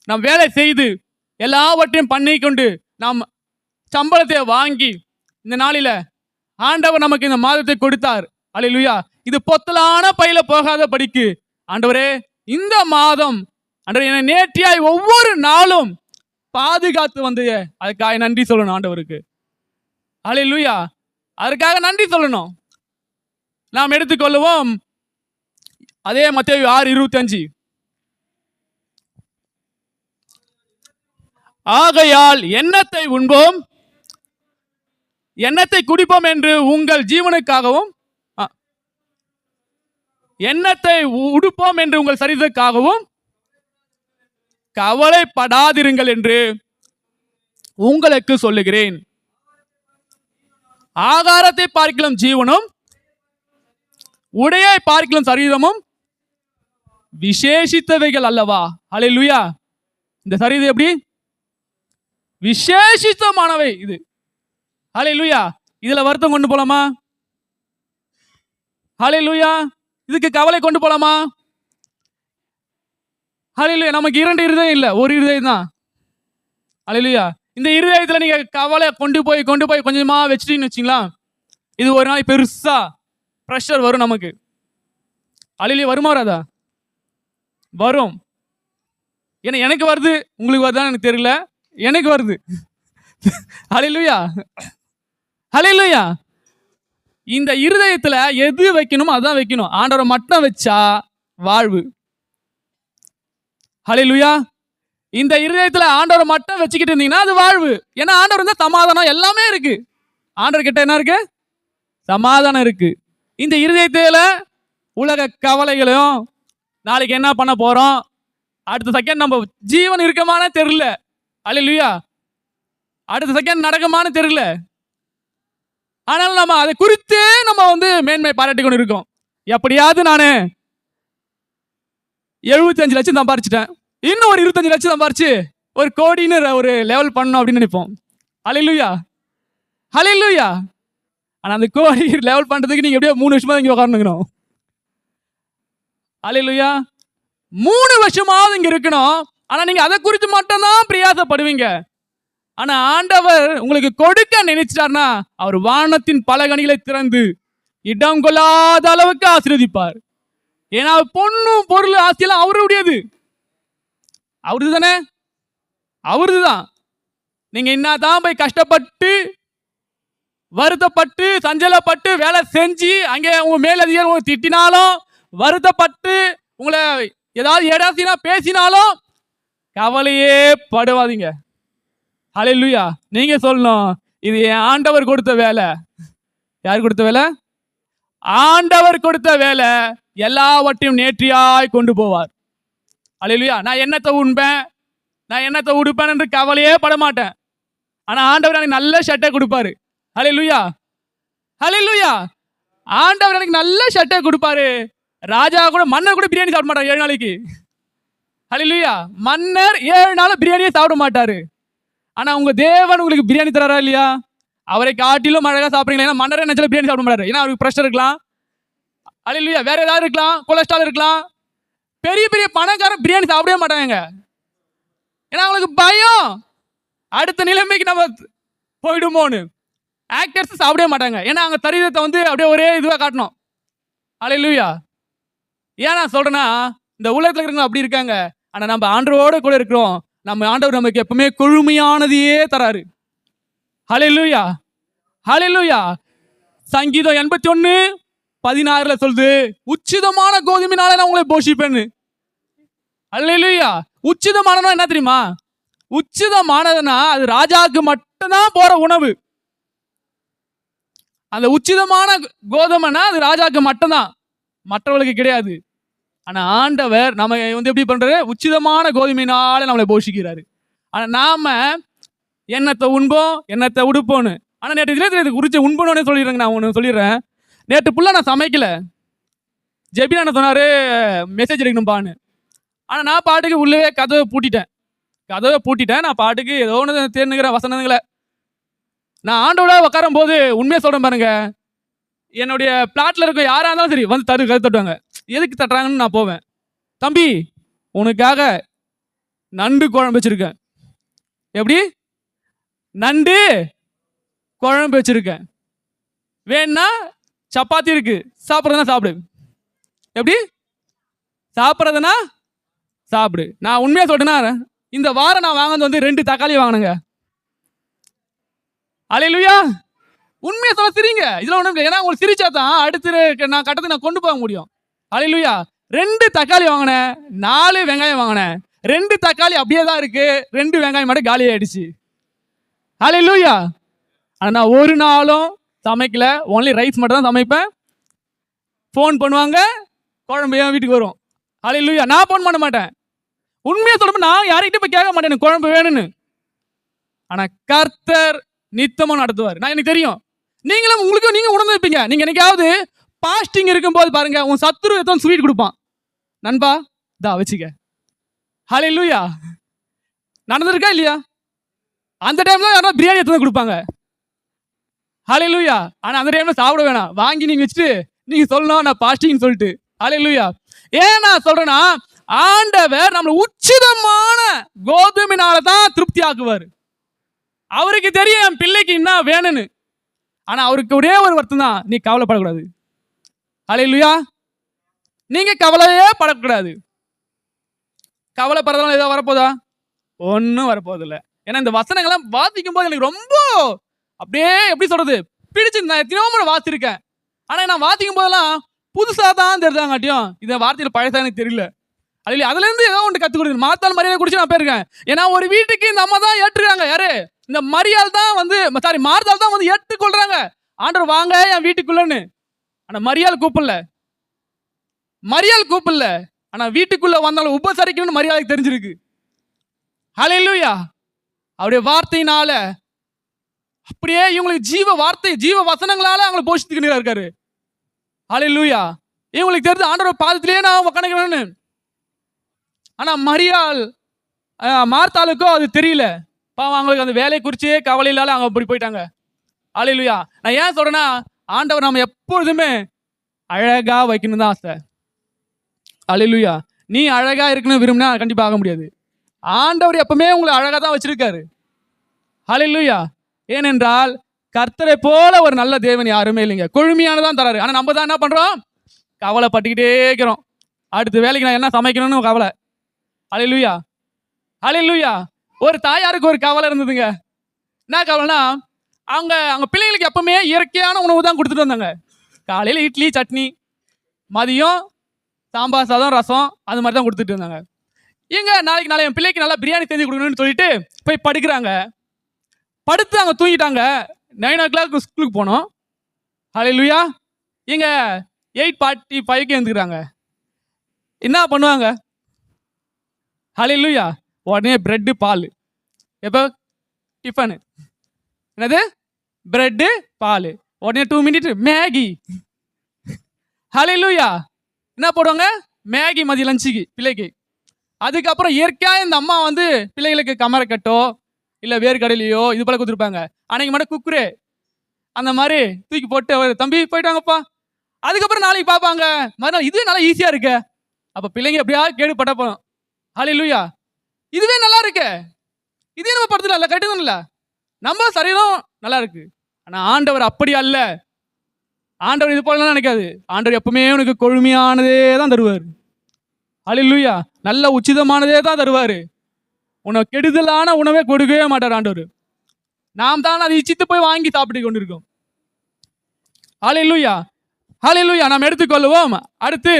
நாம் வேலை செய்து எல்லாவற்றையும் பண்ணி கொண்டு நாம் சம்பளத்தை வாங்கி, இந்த நாளில் ஆண்டவர் நமக்கு இந்த மாதத்தை கொடுத்தார். அல்லேலூயா. இது பொத்தலான பையில போகாத படிக்கு ஆண்டவரே, இந்த மாதம் ஆண்டவரே என்னை நேர்த்தியாய் ஒவ்வொரு நாளும் பாதுகாத்து வந்து அதுக்காக நன்றி சொல்லணும் ஆண்டவருக்கு. அல்லேலூயா. அதற்காக நன்றி சொல்லணும். நாம் எடுத்துக்கொள்ளுவோம் அதே மத்தேயு 6:25. ஆகையால் எண்ணத்தை உண்போம் எண்ணத்தை குடிப்போம் என்று உங்கள் ஜீவனுக்காகவும், எண்ணத்தை உடுப்போம் என்று உங்கள் சரீரத்துக்காகவும் கவலைப்படாதிருங்கள் என்று உங்களுக்கு சொல்லுகிறேன். ஆகாரத்தை பார்க்கலாம் ஜீவனும், உடையை பார்க்கலாம் சரீரமும் விசேஷித்தவைகள் அல்லவா. அல்லேலூயா. இந்த சரீரம் எப்படி விசேஷித்தமானவை இது. அல்லேலூயா. இதுல வருத்தம் கொண்டு போலாமா? அல்லேலூயா. இதுக்கு கவலை கொண்டு போலாமா? அல்லேலூயா. நமக்கு 2 இருதயம் இல்ல, ஒரு இருதயம் தான். அல்லேலூயா. இந்த இருதயத்துல நீங்க கவலை கொண்டு போய் கொஞ்சமா வச்சுட்டீங்கன்னு வச்சுங்களா, இது ஒரு நாள் பெருசா ப்ரெஷர் வரும் நமக்கு. அல்லேலூயா. வருமா வராதா? வரும். ஏன்னா எனக்கு வருது, உங்களுக்கு வருதான்னு எனக்கு தெரியல, எனக்கு வருது. அல்லேலூயா. அல்லேலூயா. இந்த இருதயத்துல எது வைக்கணுமோ அதான் வைக்கணும். ஆண்டவரை மட்டும் வச்சா வாழ்வு. அல்லேலூயா. இந்த இருதயத்துல ஆண்டவரை மட்டும் வச்சுக்கிட்டு இருந்தீங்கன்னா அது வாழ்வு. ஏன்னா ஆண்டவர் வந்து சமாதானம் எல்லாமே இருக்கு. ஆண்டவர் கிட்ட என்ன இருக்கு? சமாதானம் இருக்கு. இந்த இருதயத்துல உலக கவலைகளையும், நாளைக்கு என்ன பண்ண போறோம், அடுத்த செகண்ட் நம்ம ஜீவன் இருக்கமான தெரியல. அல்லேலூயா. அடுத்த செகண்ட் நடக்குமான்னு தெரியல. ஆனால் நம்ம அதை குறித்து நம்ம வந்து மேன்மை பாராட்டி கொண்டு இருக்கோம். எப்படியாவது நான் 75 லட்சம் சம்பாரிச்சிட்டேன், இன்னும் ஒரு 25 லட்சம் சம்பாரிச்சு ஒரு கோடின்னு ஒரு லெவல் பண்ணணும் அப்படின்னு நினைப்போம். அல்லேலூயா. அல்லேலூயா. ஆனா அந்த கோடி லெவல் பண்றதுக்கு நீங்க எப்படியோ 3 வருஷமா இங்க உட்காரணும். அல்லேலூயா. 3 வருஷமாவது இங்க இருக்கணும். ஆனா நீங்க அதை குறித்து மட்டும்தான் பிரயாசப்படுவீங்க. ஆனா ஆண்டவர் உங்களுக்கு கொடுக்க நினைச்சிட்டார்னா அவர் வானத்தின் பல கனிகளை திறந்து இடம் கொள்ளாத அளவுக்கு ஆசீர்வதிப்பார். ஏன்னா பொண்ணும் பொருள் ஆசையெல்லாம் அவருடையது, அவருது தானே, அவருது தான். நீங்க என்னதான் போய் கஷ்டப்பட்டு வருத்தப்பட்டு சஞ்சலப்பட்டு வேலை செஞ்சு அங்கே உங்க மேலதிகாரி உங்க திட்டினாலும், வருத்தப்பட்டு உங்களை ஏதாவது ஏடாசினா பேசினாலும் கவலையே படுவாதீங்க. அல்லேலூயா. நீங்க சொல்லணும், இது என் ஆண்டவர் கொடுத்த வேலை. யார் கொடுத்த வேலை? ஆண்டவர் கொடுத்த வேலை. எல்லாவற்றையும் நேர்த்தியாய் கொண்டு போவார். அல்லேலூயா. நான் என்னத்தை உண்பேன், நான் என்னத்தை உடுப்பேன் என்று கவலையே பட மாட்டேன். ஆனா ஆண்டவர் எனக்கு நல்ல ஷர்ட்டை கொடுப்பாரு. ஹல்லேலூயா, ஹல்லேலூயா. ஆண்டவர் எனக்கு நல்ல ஷர்ட்டை கொடுப்பாரு. ராஜா கூட, மன்னர் கூட பிரியாணி சாப்பிட மாட்டார் 7 நாளைக்கு. ஹல்லேலூயா. மன்னர் 7 நாள் பிரியாணியே சாப்பிட மாட்டாரு. ஆனா உங்க தேவன் உங்களுக்கு பிரியாணி தராரா இல்லையா? அவரை காட்டிலும் அழகா சாப்பிடுறீங்களா? ஏன்னா மன்னரே நினைச்சாலும் பிரியாணி சாப்பிட மாட்டாரு. ஏன்னா அவருக்கு பிரஷர் இருக்கலாம், ஹல்லேலூயா, வேற ஏதாவது இருக்கலாம், கொலஸ்ட்ரால் இருக்கலாம். பெரிய பெரிய பணக்காரன் பிரியாணி சாப்பிடவே மாட்டாங்க. ஏன்னா அவங்களுக்கு பயம், அடுத்த நிலைமைக்கு நம்ம போயிடுமோன்னு. ஆக்டர்ஸ் சாப்பிடவே மாட்டாங்க. ஏன்னா அவங்க தரிதத்தை வந்து அப்படியே ஒரே இதுவாக காட்டணும். ஹல்லேலூயா. ஏன் நான் சொல்றேன்னா, இந்த உலகத்தில் இருக்கிறவங்க அப்படி இருக்காங்க. ஆனா நம்ம ஆண்டவரோட கூட இருக்கிறோம். நம்ம ஆண்டவர் நமக்கு எப்பவுமே கொழுமையானதையே தராரு. ஹல்லேலூயா, ஹல்லேலூயா. சங்கீதம் 81:16 சொல்லுது, உச்சிதமான கோதுமையினால நான் உங்களை போஷிப்பேன்னு. ஹல்லேலூயா. உச்சிதமானதுனா என்ன தெரியுமா? உச்சிதமானதுன்னா அது ராஜாவுக்கு மட்டும்தான் போற உணவு. அந்த உச்சிதமான கோதுமைனா அது ராஜாவுக்கு மட்டும்தான், மற்றவர்களுக்கு கிடையாது. ஆனா ஆண்டவர் நம்ம வந்து எப்படி பண்றாரு? உச்சிதமான கோதுமையினால நம்மளை போஷிக்கிறாரு. ஆனா நாம என்னத்தை உண்போம், என்னத்தை உடுப்போன்னு. ஆனா நேற்று தினத்தில் குறிச்சு உண்போன்னு சொல்லிடுறேங்க. நான் ஒன்று சொல்லிடுறேன். நேற்று ஃபுல்லாக நான் சமைக்கல. ஜெபினா என்ன சொன்னாரு, மெசேஜ் எடுக்கணும்பான்னு. ஆனா நான் பாட்டுக்கு உள்ளே கதவை பூட்டிட்டேன். நான் பாட்டுக்கு ஏதோ ஒன்று தேர்ந்துக்கிறேன் வசனங்களை. நான் ஆண்டோட உட்காரும் போது உண்மையை சொல்றேன் பாருங்க, என்னுடைய பிளாட்ல இருக்க யாரா இருந்தாலும் சரி வந்து கதை தட்டுவாங்க. எதுக்கு தட்டுறாங்கன்னு நான் போவேன். தம்பி, உனக்காக நண்டு குழம்பு வச்சிருக்கேன். எப்படி? நண்டு குழம்பு வச்சிருக்கேன். வேணா சப்பாத்தி இருக்கு, சாப்பிட்றதுனா சாப்பிடு. எப்படி? சாப்பிட்றதுனா சாப்பிடு. நான் உண்மையா சொல்றேன்னா, இந்த வாரம் நான் வாங்கினது வந்து 2 தக்காளி வாங்கினேங்க. ஹல்லேலூயா. உண்மையா சொல்ல சிரிங்க, இதெல்லாம் ஒன்றும். ஏன்னா உங்களுக்கு சிரிச்சா தான் அடுத்து நான் கட்டத்துக்கு நான் கொண்டு போக முடியும். ஹல்லேலூயா. 2 தக்காளி வாங்கினேன், 4 வெங்காயம் வாங்கினேன். 2 தக்காளி அப்படியே தான் இருக்கு, 2 வெங்காயம் மட்டும் காலி ஆயிடுச்சு. ஹல்லேலூயா. ஆனா நான் ஒரு நாளும் சமைக்கல, ஒன்லி ரைஸ் மட்டும் தான் சமைப்பேன். ஃபோன் பண்ணுவாங்க, குழம்பு என் வீட்டுக்கு வரும். ஹல்லேலூயா. நான் ஃபோன் பண்ண மாட்டேன். உண்மையா சொல்லும்போது நான் யார்கிட்ட போய் கேட்க மாட்டேன் எனக்கு குழம்பு வேணும்னு. ஆனா கர்த்தர் நித்தமும் நடத்துவார். நான் எனக்கு தெரியும், நீங்களும் உங்களுக்கும் நீங்க உணர்ந்து வைப்பீங்க. நீங்க என்னைக்காவது பாஸ்டிங் இருக்கும்போது பாருங்க, உன் சத்துரு எத்தனை ஸ்வீட் கொடுப்பான். நண்பா தா வச்சுக்க. ஹல்லேலூயா. நடந்திருக்கா இல்லையா? அந்த டைம்ல யாராவது பிரியாணி எத்தனை கொடுப்பாங்க. ஹல்லேலூயா. ஆனா அந்த டைம்ல சாப்பிட வேணாம், வாங்கி நீங்க வச்சுட்டு நீங்க சொல்லணும் நான் பாஸ்டிங் சொல்லிட்டு. ஹல்லேலூயா. ஏன் நான் சொல்றேன்னா, ஆண்டவர் நம்மளை உச்சிதமான கோதுமையினால தான் திருப்தி ஆக்குவார். அவருக்கு தெரியும் என் பிள்ளைக்கு என்ன வேணும்னு. ஆனா அவருக்கு ஒரே ஒரு வருத்தம் தான், நீ கவலைப்படக்கூடாது. ஹல்லேலூயா. நீங்க கவலையே படக்கூடாது. கவலைப்படுறதுனால ஏதாவது வரப்போதா? ஒன்றும் வரப்போது இல்லை. ஏன்னா இந்த வசனங்கள்லாம் வாசிக்கும் போது எனக்கு ரொம்ப அப்படியே எப்படி சொல்றது பிடிச்சு. நான் எத்தனையோ முறை வாசிச்சிருக்கேன். ஆனா நான் வாசிக்கும் போதெல்லாம் புதுசா தான் தெரிஞ்சாங்காட்டியும் இந்த வார்த்தையில் பழசா எனக்கு தெரியல. அதுல இருந்து ஏதோ ஒன்று கற்றுக் கொடுக்குது. மாத்தால் மரியாதை குடிச்சு நான் போயிருக்கேன். ஏன்னா ஒரு வீட்டுக்கு இந்த அம்மா தான் ஏற்றுறாங்க. யாரு? இந்த மரியாள் தான் வந்து, சாரி, மார்த்தாள் தான் வந்து ஏற்றுக்கொள்றாங்க. ஆண்டவர் வாங்க என் வீட்டுக்குள்ளன்னு. ஆனா மரியாள் கூப்பிடல. ஆனா வீட்டுக்குள்ள வந்தாலும் உபசரிக்கணும்னு மரியாதைக்கு தெரிஞ்சிருக்கு. ஹல்லேலூயா. அவருடைய வார்த்தையினால அப்படியே இவங்களுக்கு ஜீவ வசனங்களால அவங்களை போஷித்துக்கிட்டு இருக்காரு. ஹல்லேலூயா. இவங்களுக்கு தெரிஞ்சு ஆண்டவர் பாதத்திலேயே நான் உட்காந்துக்கிறேன்னு. ஆனா மரியாள் மார்த்தாளுக்கோ அது தெரியல. பாவம், அவங்களுக்கு அந்த வேலையை குறிச்சே கவலை இல்லாத அவங்க அப்படி போயிட்டாங்க. ஹல்லேலூயா. நான் ஏன் சொல்றேன்னா, ஆண்டவர் நம்ம எப்பொழுதுமே அழகா வைக்கணும் தான் ஆசை. ஹல்லேலூயா. நீ அழகா இருக்கணும் விரும்பினா கண்டிப்பா ஆக முடியாது. ஆண்டவர் எப்பவுமே உங்களை அழகா தான் வச்சிருக்காரு. ஹல்லேலூயா. ஏனென்றால் கர்த்தரை போல ஒரு நல்ல தேவன் யாருமே இல்லைங்க. கொழுமையானதான் தராரு. ஆனா நம்ம தான் என்ன பண்றோம்? கவலைப்பட்டுக்கிட்டே இருக்கிறோம். அடுத்த வேலைக்கு நான் என்ன சமைக்கணும்னு கவலை. ஹல்லேலூயா. ஹல்லேலூயா. ஒரு தாயாருக்கு ஒரு கவலை இருந்ததுங்க. என்ன கவலைனா, அவங்க பிள்ளைங்களுக்கு எப்பவுமே இயற்கையான உணவு தான் கொடுத்துட்டு வந்தாங்க. காலையில் இட்லி சட்னி, மதியம் சாம்பார் சாதம் ரசம், அது மாதிரி தான் கொடுத்துட்டு இருந்தாங்க. நாளைக்கு என் பிள்ளைக்கு நல்லா பிரியாணி செஞ்சு கொடுக்கணும்னு சொல்லிட்டு போய் படுக்கிறாங்க. படுத்து அங்கே தூங்கிட்டாங்க. 9 o'clock ஸ்கூலுக்கு போனோம். ஹல்லேலூயா. 8:45 எழுந்துக்கிறாங்க. என்ன பண்ணுவாங்க? ஹல்லேலூயா. உடனே பிரெட்டு பால். எப்போ டிஃபனு என்னது பிரெட்டு பால். உடனே 2 மினிட் மேகி. ஹல்லேலூயா. என்ன போடுவாங்க? மேகி மதிய லஞ்சுக்கு பிள்ளைக்கு. அதுக்கப்புறம் இயற்கையாக இந்த அம்மா வந்து பிள்ளைகளுக்கு கமரக்கட்டோ இல்லை வேர்க்கடலையோ இது போல கொடுத்துருப்பாங்க. அன்னைக்கு மட்டும் குக்குரே அந்த மாதிரி தூக்கி போட்டு தம்பி போயிட்டாங்கப்பா. அதுக்கப்புறம் நாளைக்கு பார்ப்பாங்க மறுநாள் இது நல்லா ஈஸியாக இருக்கு. அப்போ பிள்ளைங்க எப்படியா கேடு பட்ட போகும். ஹல்லேலூயா. இதுவே நல்லா இருக்கு. இதே நம்ம படுத்தல இல்லை கரெக்டு இல்லை. நம்ம சரீரம் நல்லா இருக்கு. ஆனால் ஆண்டவர் அப்படி அல்ல. ஆண்டவர் இது போல நினைக்காது. ஆண்டவர் எப்பவுமே உனக்கு கொழுமையானதே தான் தருவார். ஹல்லேலூயா. நல்ல உச்சிதமானதே தான் தருவார். உனக்கு கெடுதலான உணவே கொடுக்கவே மாட்டார் ஆண்டவர். நாம் தான் அதை இச்சித்து போய் வாங்கி சாப்பிட்டு கொண்டிருக்கோம். ஹல்லேலூயா. ஹல்லேலூயா. நாம் எடுத்துக்கொள்வோம். அடுத்து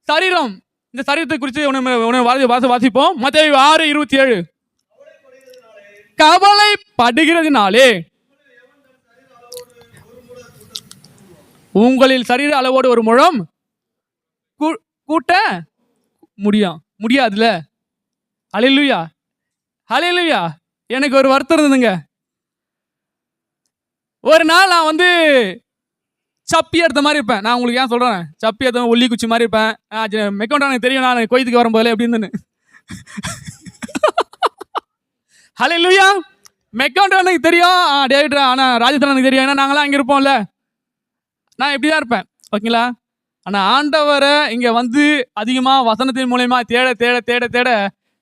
சரீரம். இந்த சரீரத்தை குறித்து வாசிப்போம். மத்தேயு 6:27. கவலைப்படுகிறதுனாலே உங்களில் சரீர அளவோடு ஒரு முழம் கூட்ட முடியாதுல. ஹல்லேலூயா. ஹல்லேலூயா. எனக்கு ஒரு வருத்தம் இருந்ததுங்க. ஒரு நாள் நான் வந்து சப்பி எடுத்த மாதிரி இருப்பேன். நான் உங்களுக்கு ஏன் சொல்றேன், சப்பி எடுத்த ஒல்லி குச்சி மாதிரி இருப்பேன். மெக்கௌண்ட் எனக்கு தெரியும் நான் கோயத்துக்கு வரும்போது எப்படின்னு. ஹல்லேலூயா. மெக்கௌண்ட் எனக்கு தெரியும். டேவிட் ஆனால் ராஜேந்திரன் எனக்கு தெரியும். ஏன்னா நாங்களாம் அங்கே இருப்போம்ல. நான் இப்படி தான் இருப்பேன். ஓகேங்களா. ஆனால் ஆண்டவரை இங்கே வந்து அதிகமாக வசனத்தின் மூலயமா தேட தேட தேட தேட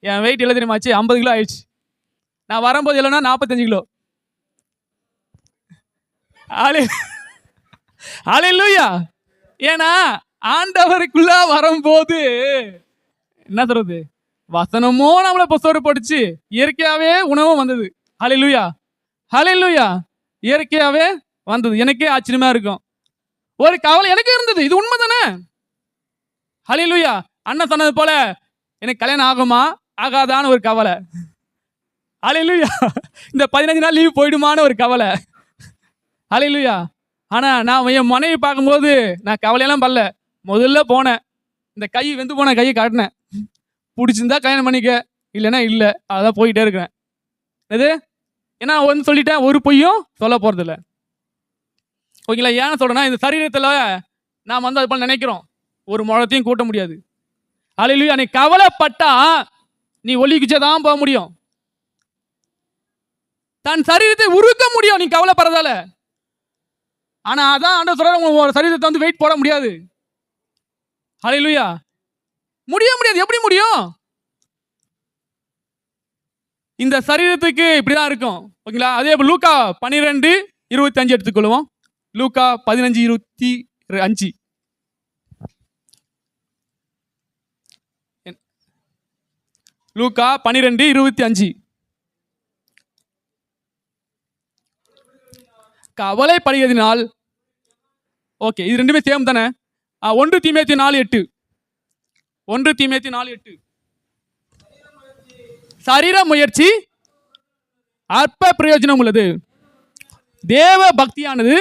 என் வெயிட் எல்லாம் தெரியுமாச்சு 50 கிலோ ஆயிடுச்சு. நான் வரும்போது இல்லைன்னா 45 கிலோ. ஹல்லேலூயா. ஏன்னா ஆண்டவருக்குள்ள வரும்போது என்ன சொல்றது, வசனமோ நம்மளை பொசோறு போட்டுச்சு, இயற்கையாவே உணவும் வந்தது. ஹல்லேலூயா. ஹல்லேலூயா. இயற்கையாவே வந்தது. எனக்கே ஆச்சரியமா இருக்கும். ஒரு கவலை எனக்கு இருந்தது. இது உண்மை தானே? ஹல்லேலூயா. அண்ணன் சொன்னது போல எனக்கு கல்யாணம் ஆகுமா ஆகாதான்னு ஒரு கவலை. ஹல்லேலூயா. இந்த 15 நாள் லீவ் போயிடுமான்னு ஒரு கவலை. ஹல்லேலூயா. ஆனா நான் என் மனைவி பார்க்கும்போது நான் கவலையெல்லாம் படல. முதல்ல போனேன், இந்த கை வெந்து போன கையை காட்டினேன். பிடிச்சிருந்தா கல்யாணம் பண்ணிக்க, இல்லைன்னா இல்லை. அதான் போயிட்டே இருக்கிறேன். இது ஏன்னா ஒன்று சொல்லிட்டேன், ஒரு பொய்யும் சொல்ல போறதில்ல. ஓகேங்களா. ஏன்னு சொல்றேன்னா இந்த சரீரத்தில் நாம் வந்து அது போல நினைக்கிறோம், ஒரு முழத்தையும் கூட்ட முடியாது. ஹல்லேலூயா. நீ கவலைப்பட்டா நீ ஒலி குச்சா தான் போக முடியும். தன் சரீரத்தை உருக்க முடியும் நீ கவலைப்படுறதால. ஆனா அதான் ஆண்டவர் சொல்றாரு, உங்க சரீரத்தை வந்து வெயிட் போட முடியாது. ஹல்லேலூயா. முடியாது. எப்படி முடியும்? இந்த சரீரத்துக்கு இப்படிதான் இருக்கும். ஓகேங்களா. அதே லூக்கா 12:25 எடுத்துக்கொள்வோம். லூக்கா 15:25. லூக்கா 12:25. கவலைப்படுகிறதினால், ஓகே இது ரெண்டுமே சேம் தானே. 1 தீமோத்தேயு 4:8. 1 தீமோத்தேயு 4:8. சரீர முயற்சி அற்ப பிரயோஜனம் உள்ளது, தேவ பக்தியானது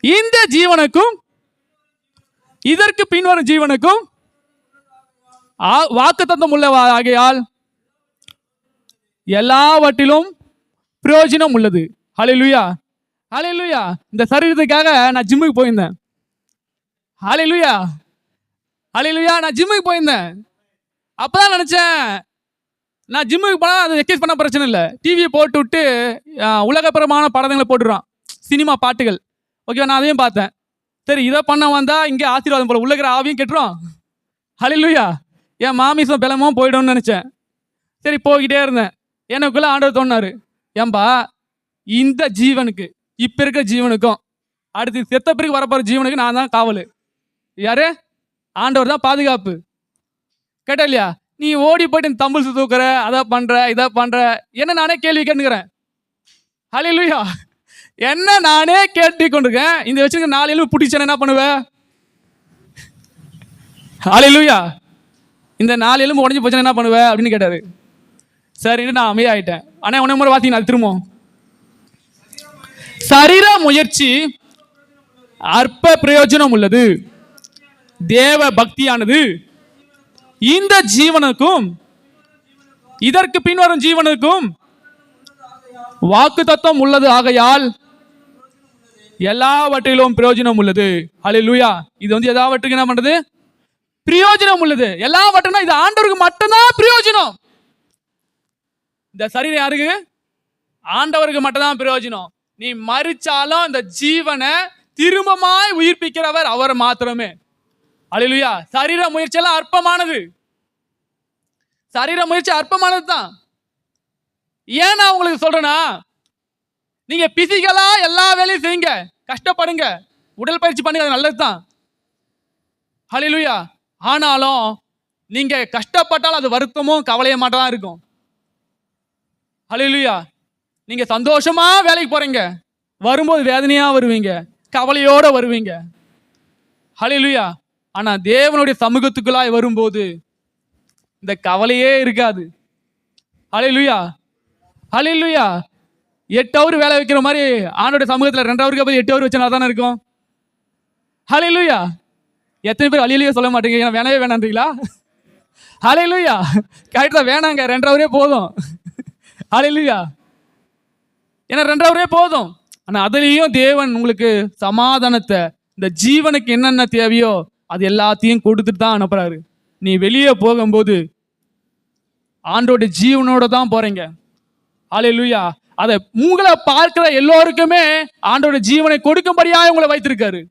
இந்த ஜீவனுக்கும் இதற்கு பின்வரும் ஜீவனுக்கும் வாக்குத்தத்தம் உள்ளவாகையால் எல்லாவற்றிலும் பிரயோஜனம் உள்ளது. ஹல்லேலூயா. ஹல்லேலூயா. இந்த சரீரத்துக்காக நான் ஜிம்முக்கு போயிருந்தேன். ஹல்லேலூயா. ஹல்லேலூயா. நான் ஜிம்முக்கு போயிருந்தேன். அப்பதான் நினைச்சேன், நான் ஜிம்முக்கு போனால் அது எக்ஸசைஸ் பண்ண பிரச்சனை இல்லை, டிவியை போட்டு விட்டு உலகப்புறமான படங்களை போட்டுடுறான், சினிமா பாட்டுகள். ஓகே, நான் அதையும் பார்த்தேன். சரி, இதை பண்ண வந்தா இங்கே ஆசீர்வாதம் போல உள்ளகிற ஆவியும் கெட்டுரும். ஹல்லேலூயா. என் மாமிசம் பிளமும் போயிடும்னு நினைச்சேன். சரி, போய்கிட்டே இருந்தேன். எனக்குள்ள ஆண்டவர் தோணாரு, ஏன்பா இந்த ஜீவனுக்கு, இப்ப இருக்கிற ஜீவனுக்கும் அடுத்து செத்த பிறகு வரப்போற ஜீவனுக்கு நான் தான் காவல். யாரு? ஆண்டவர் தான் பாதுகாப்பு. கேட்ட இல்லையா? நீ ஓடி போயிட்டு தம்பிள்ஸ் தூக்குற, அதை பண்ற, இதை பண்ற, என்ன நானே கேள்வி கேட்டுக்கிறேன். ஹல்லேலூயா. என்ன நானே கேட்டு கொண்டிருக்கேன். இந்த வச்சுக்க 4 எலும்பு பிடிச்சேன்னு என்ன பண்ணுவேன்? ஹல்லேலூயா. இந்த 4 எலும்பு உடஞ்சி போச்சுன்னா என்ன பண்ணுவேன் அப்படின்னு கேட்டாரு. சரின்னு நான் அமைதியாயிட்டேன். ஆனா உன்ன முறை பார்த்தீங்கன்னா அது திரும்பவும் சரீர முயற்சி அற்ப பிரயோஜனம் உள்ளது, தேவ பக்தியானது இந்த ஜீவனுக்கும் இதற்கு பின்வரும் ஜீவனுக்கும் வாக்குத்தத்தம் உள்ளது ஆகையால் எல்லாவற்றிலும் பிரயோஜனம் உள்ளது. ஹல்லேலூயா. இது வந்து எல்லாவற்றுக்கும் என்ன பண்றது? பிரயோஜனம் உள்ளது. எல்லாவற்றுனா இது ஆண்டவருக்கு மட்டும்தான் பிரயோஜனம். இந்த சரீரம் யாருக்கு? ஆண்டவருக்கு மட்டும்தான் பிரயோஜனம். நீ மரிச்சாலும் இந்த ஜீவனை திரும்பமாய் உயிர்ப்பிக்கிறவர் அவர் மாத்திரமே. ஹல்லேலூயா. சரீர முயற்சி எல்லாம் அற்பமானது. சரீர முயற்சி அற்பமானது தான். ஏன் நான் உங்களுக்கு சொல்றேன்னா, நீங்க பிசிக்கலா எல்லா வேலையும் செய்யுங்க, கஷ்டப்படுங்க, உடல் பயிற்சி பண்ணுங்க, அது நல்லது தான். ஹல்லேலூயா. ஆனாலும் நீங்க கஷ்டப்பட்டால் அது வருத்தமும் கவலையமா தான் இருக்கும். ஹல்லேலூயா. நீங்க சந்தோஷமா வேலைக்கு போறீங்க, வரும்போது வேதனையா வருவீங்க, கவலையோட வருவீங்க. ஹல்லேலூயா. ஆனா தேவனுடைய சமூகத்துக்குள்ளாய் வரும்போது இந்த கவலையே இருக்காது. ஹல்லேலூயா. ஹல்லேலூயா. 8 ஹவர் வேலை வைக்கிற மாதிரி ஆண்டோட சமூகத்தில் 2 ஹவருக்கு போய் 8 ஹவர் வச்சா தானே இருக்கும். ஹல்லேலூயா. எத்தனை பேர் ஹல்லேலூயா சொல்ல மாட்டீங்க? ஏன்னா வேணவே வேணான்றீங்களா? ஹல்லேலூயா. கரெக்டா வேணாங்க, 2 ஹவரே போதும். ஹல்லேலூயா. ஏன்னா 2 ஹவரே போதும். ஆனா அதுலயும் தேவன் உங்களுக்கு சமாதானத்தை, இந்த ஜீவனுக்கு என்னென்ன தேவையோ அது எல்லாத்தையும் கொடுத்துட்டு தான் அனுப்புறாரு. நீ வெளியே போகும்போது ஆண்டோட ஜீவனோட தான் போறீங்க. ஹல்லேலூயா. அதை உங்களை பார்க்கிற எல்லோருக்குமே ஆண்டோட ஜீவனை கொடுக்கும்படியாக உங்களை வைத்திருக்காரு.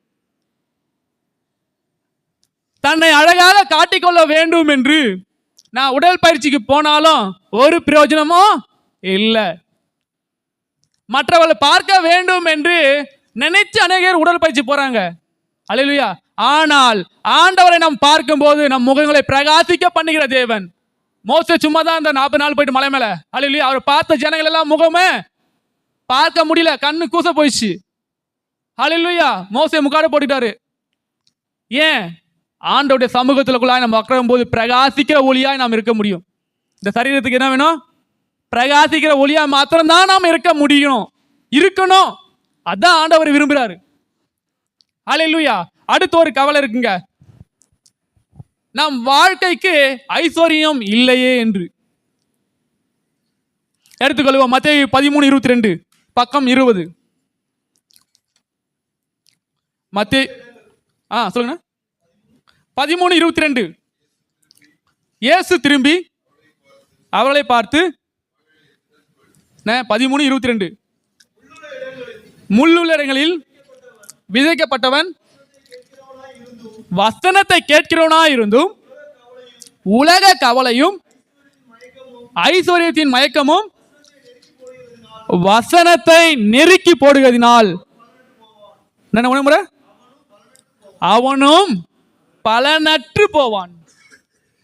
தன்னை அழகாக காட்டிக்கொள்ள வேண்டும் என்று நான் உடல் பயிற்சிக்கு போனாலும் ஒரு பிரயோஜனமும் இல்லை. மற்றவர்களை பார்க்க வேண்டும் என்று நினைச்சு அநேகர் உடல் பயிற்சி போறாங்க. ஹல்லேலூயா. ஆனால் ஆண்டவரை நாம் பார்க்கும்போது நம் முகங்களை பிரகாசிக்க பண்ணுகிற தேவன். மோசே சும்மா தான் அந்த 40 நாள் போயிட்டு மலை மேல, ஹல்லேலூயா, அவர் பார்த்த ஜனங்கள் எல்லாம் முகமே பார்க்க முடியல, கண்ணு கூச போயிடுச்சு. ஹல்லேலூயா. மோசே முக்காடு போட்டுட்டாரு. ஏன்? ஆண்டோடைய சமூகத்துக்குள்ளாய் நம்ம உட்காரும் போது பிரகாசிக்கிற ஒளியாய் நாம் இருக்க முடியும். இந்த சரீரத்துக்கு என்ன வேணும்? பிரகாசிக்கிற ஒளியா மாத்திரம்தான் நாம் இருக்க முடியும், இருக்கணும். அதான் ஆண்டவர் விரும்புறாரு. ஹல்லேலூயா. அடுத்து ஒரு கவலை இருக்குங்க, நம் வாழ்க்கைக்கு ஐஸ்வர்யம் இல்லையே என்று. எடுத்துக்கொள்வோம். மத்தேயு 13:22 பக்கம் 20. மத்தேயு சொல்லுங்க. 13:22. இயேசு திரும்பி அவர்களை பார்த்து 13:22 முள்ளுள்ள இடங்களில் விதைக்கப்பட்டவன் வசனத்தை கேட்கிறவனாய் இருந்தும் உலக கவலையும் ஐஸ்வர்யத்தின் மயக்கமும் வசனத்தை நெருக்கி போடுகிறதினால் அவனும் பலனற்று போவான்.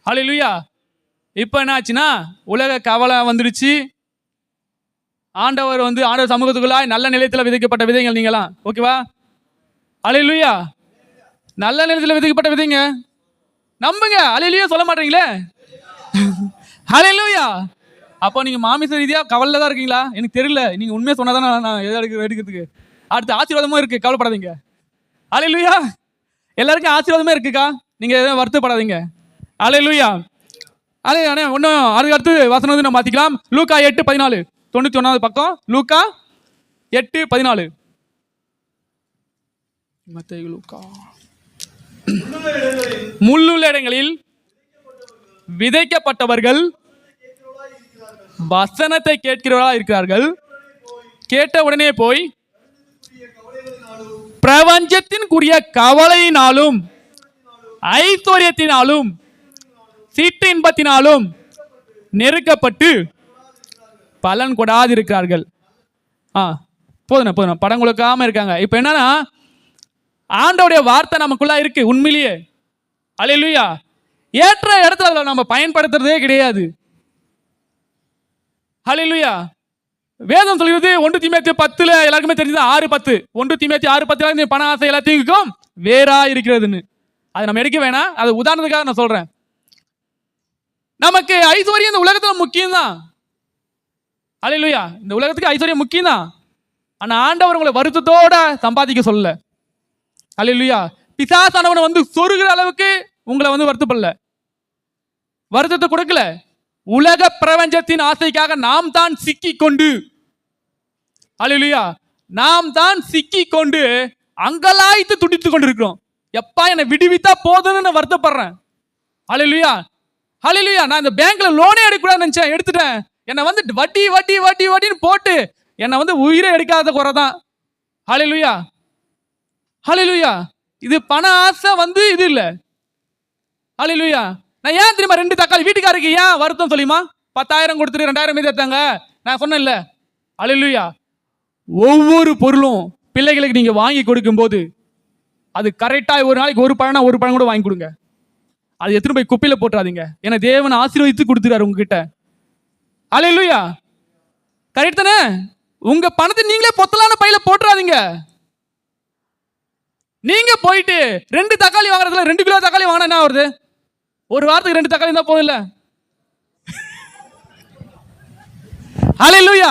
ஹல்லேலூயா. இப்ப என்ன ஆச்சுன்னா, உலக கவலை வந்துடுச்சு. ஆண்டவர் ஆண்டவர் சமூகத்துக்குள்ளாய் நல்ல நிலையத்தில் விதைக்கப்பட்ட விதைகள் நீங்களாம், ஓகேவா? ஹல்லேலூயா. நல்ல நிலையத்தில் விதைக்கப்பட்ட விதைங்க, நம்புங்க. ஹல்லேலூயா சொல்ல மாட்டீங்களே. ஹல்லேலூயா. அப்போ நீங்க மாமிச ரீதியா கவலையில தான் இருக்கீங்களா? எனக்கு தெரியல. நீங்க உண்மையை சொன்னாதான் நான் எடுக்கிறதுக்கு. அடுத்த ஆசீர்வாதமும் இருக்கு, கவலைப்படாதீங்க. ஹல்லேலூயா. எல்லாருக்கும் ஆசீர்வாதமே இருக்குக்கா, நீங்க எதுவும் வருத்தப்படாதீங்க. ஹல்லேலூயா. இன்னும் அதுக்கு அடுத்து வசனம் நம்ம மாத்திக்கலாம். லூக்கா 8:14 91 பக்கம். லூக்கா 8:14. முள்ளுள்ள இடங்களில் விதைக்கப்பட்டவர்கள் வசனத்தை கேட்கிறவர்களாக இருக்கிறார்கள். கேட்ட உடனே போய் பிரபஞ்சத்தின்குரிய கவலையினாலும் ஐஸ்வர்யத்தினாலும் சீட்டு இன்பத்தினாலும் நெருக்கப்பட்டு பலன் கொடாதிருக்கிறார்கள். போதும் படம் கொடுக்காம இருக்காங்க. இப்ப என்னன்னா, ஆண்டோடைய வார்த்தை நமக்குள்ள இருக்கு உண்மையிலேயே. ஹல்லேலூயா. ஏற்ற இடத்துல நம்ம பயன்படுத்துறதே கிடையாது. ஹல்லேலூயா. வேதம் சொல்கிறது 1 தீமோத்தேயு 10 எல்லாருக்குமே தெரிஞ்சது 6:10. 1 தீமோத்தேயு 6:10 பண ஆசை எல்லாத்தையும் வேறா இருக்கிறதுன்னு. அதை நம்ம எடுக்க வேணாம், அது உதாரணத்துக்காக நான் சொல்றேன். நமக்கு ஐஸ்வர்யம் இந்த உலகத்துல முக்கியம் தான். ஹல்லேலூயா. இந்த உலகத்துக்கு ஐஸ்வர்யம் முக்கியம் தான். ஆனா ஆண்டவர் உங்களை வருத்தத்தோட சம்பாதிக்க சொல்லல. ஹல்லேலூயா. பிசாசானவனை சொருகிற அளவுக்கு உங்களை வருத்தப்படல. வருத்தத்தை கொடுக்கல. உலக பிரபஞ்சத்தின் ஆசைக்காக நாம் தான் சிக்கி கொண்டு, அல்லேலூயா, நாம் தான் சிக்கி கொண்டு அங்கலாய்த்து துடித்து கொண்டிருக்கிறோம். எப்பா என்னை விடுவித்தா போதும்னு நான் வருத்தப்படுறேன். அல்லேலூயா, அல்லேலூயா. நான் இந்த பேங்க்ல லோனே எடுக்கக்கூடாதுன்னு நினைச்சேன், எடுத்துட்டேன். என்னை வந்து வட்டி வட்டி வட்டி வட்டின்னு போட்டு என்னை வந்து உயிரை எடுக்காத குறை தான். அல்லேலூயா, அல்லேலூயா. இது பண ஆசை வந்து இது இல்லை. அல்லேலூயா. நான் ஏன் தெரியுமா 2 தக்காளி வீட்டுக்காருக்கு ஏன் வருத்தம் சொல்லியுமா? 10,000 கொடுத்துட்டு 2,000 மீதி எடுத்தாங்க. நான் சொன்னேன் இல்ல. அல்லேலூயா. ஒவ்வொரு பொருளும் பிள்ளைகளுக்கு நீங்க வாங்கி கொடுக்கும் போது அது கரெக்டா ஒரு நாளைக்கு ஒரு பழம் கூட வாங்கி கொடுங்க. அது எத்தனை போய் குப்பையில போட்டுறாதீங்க. ஏன்னா தேவன் ஆசீர்வதித்து கொடுத்துறாரு உங்ககிட்ட. அல்லேலூயா. கரெக்ட் தானே? உங்க பணத்தை நீங்களே பொத்தலான பையில போட்டுறாதீங்க. நீங்க போயிட்டு 2 தக்காளி வாங்குறதுல 2 கிலோ தக்காளி வாங்கினா என்ன வருது? ஒரு வாரத்துக்கு 2 தக்காளி தான் போதும் இல்ல? அல்லேலூயா.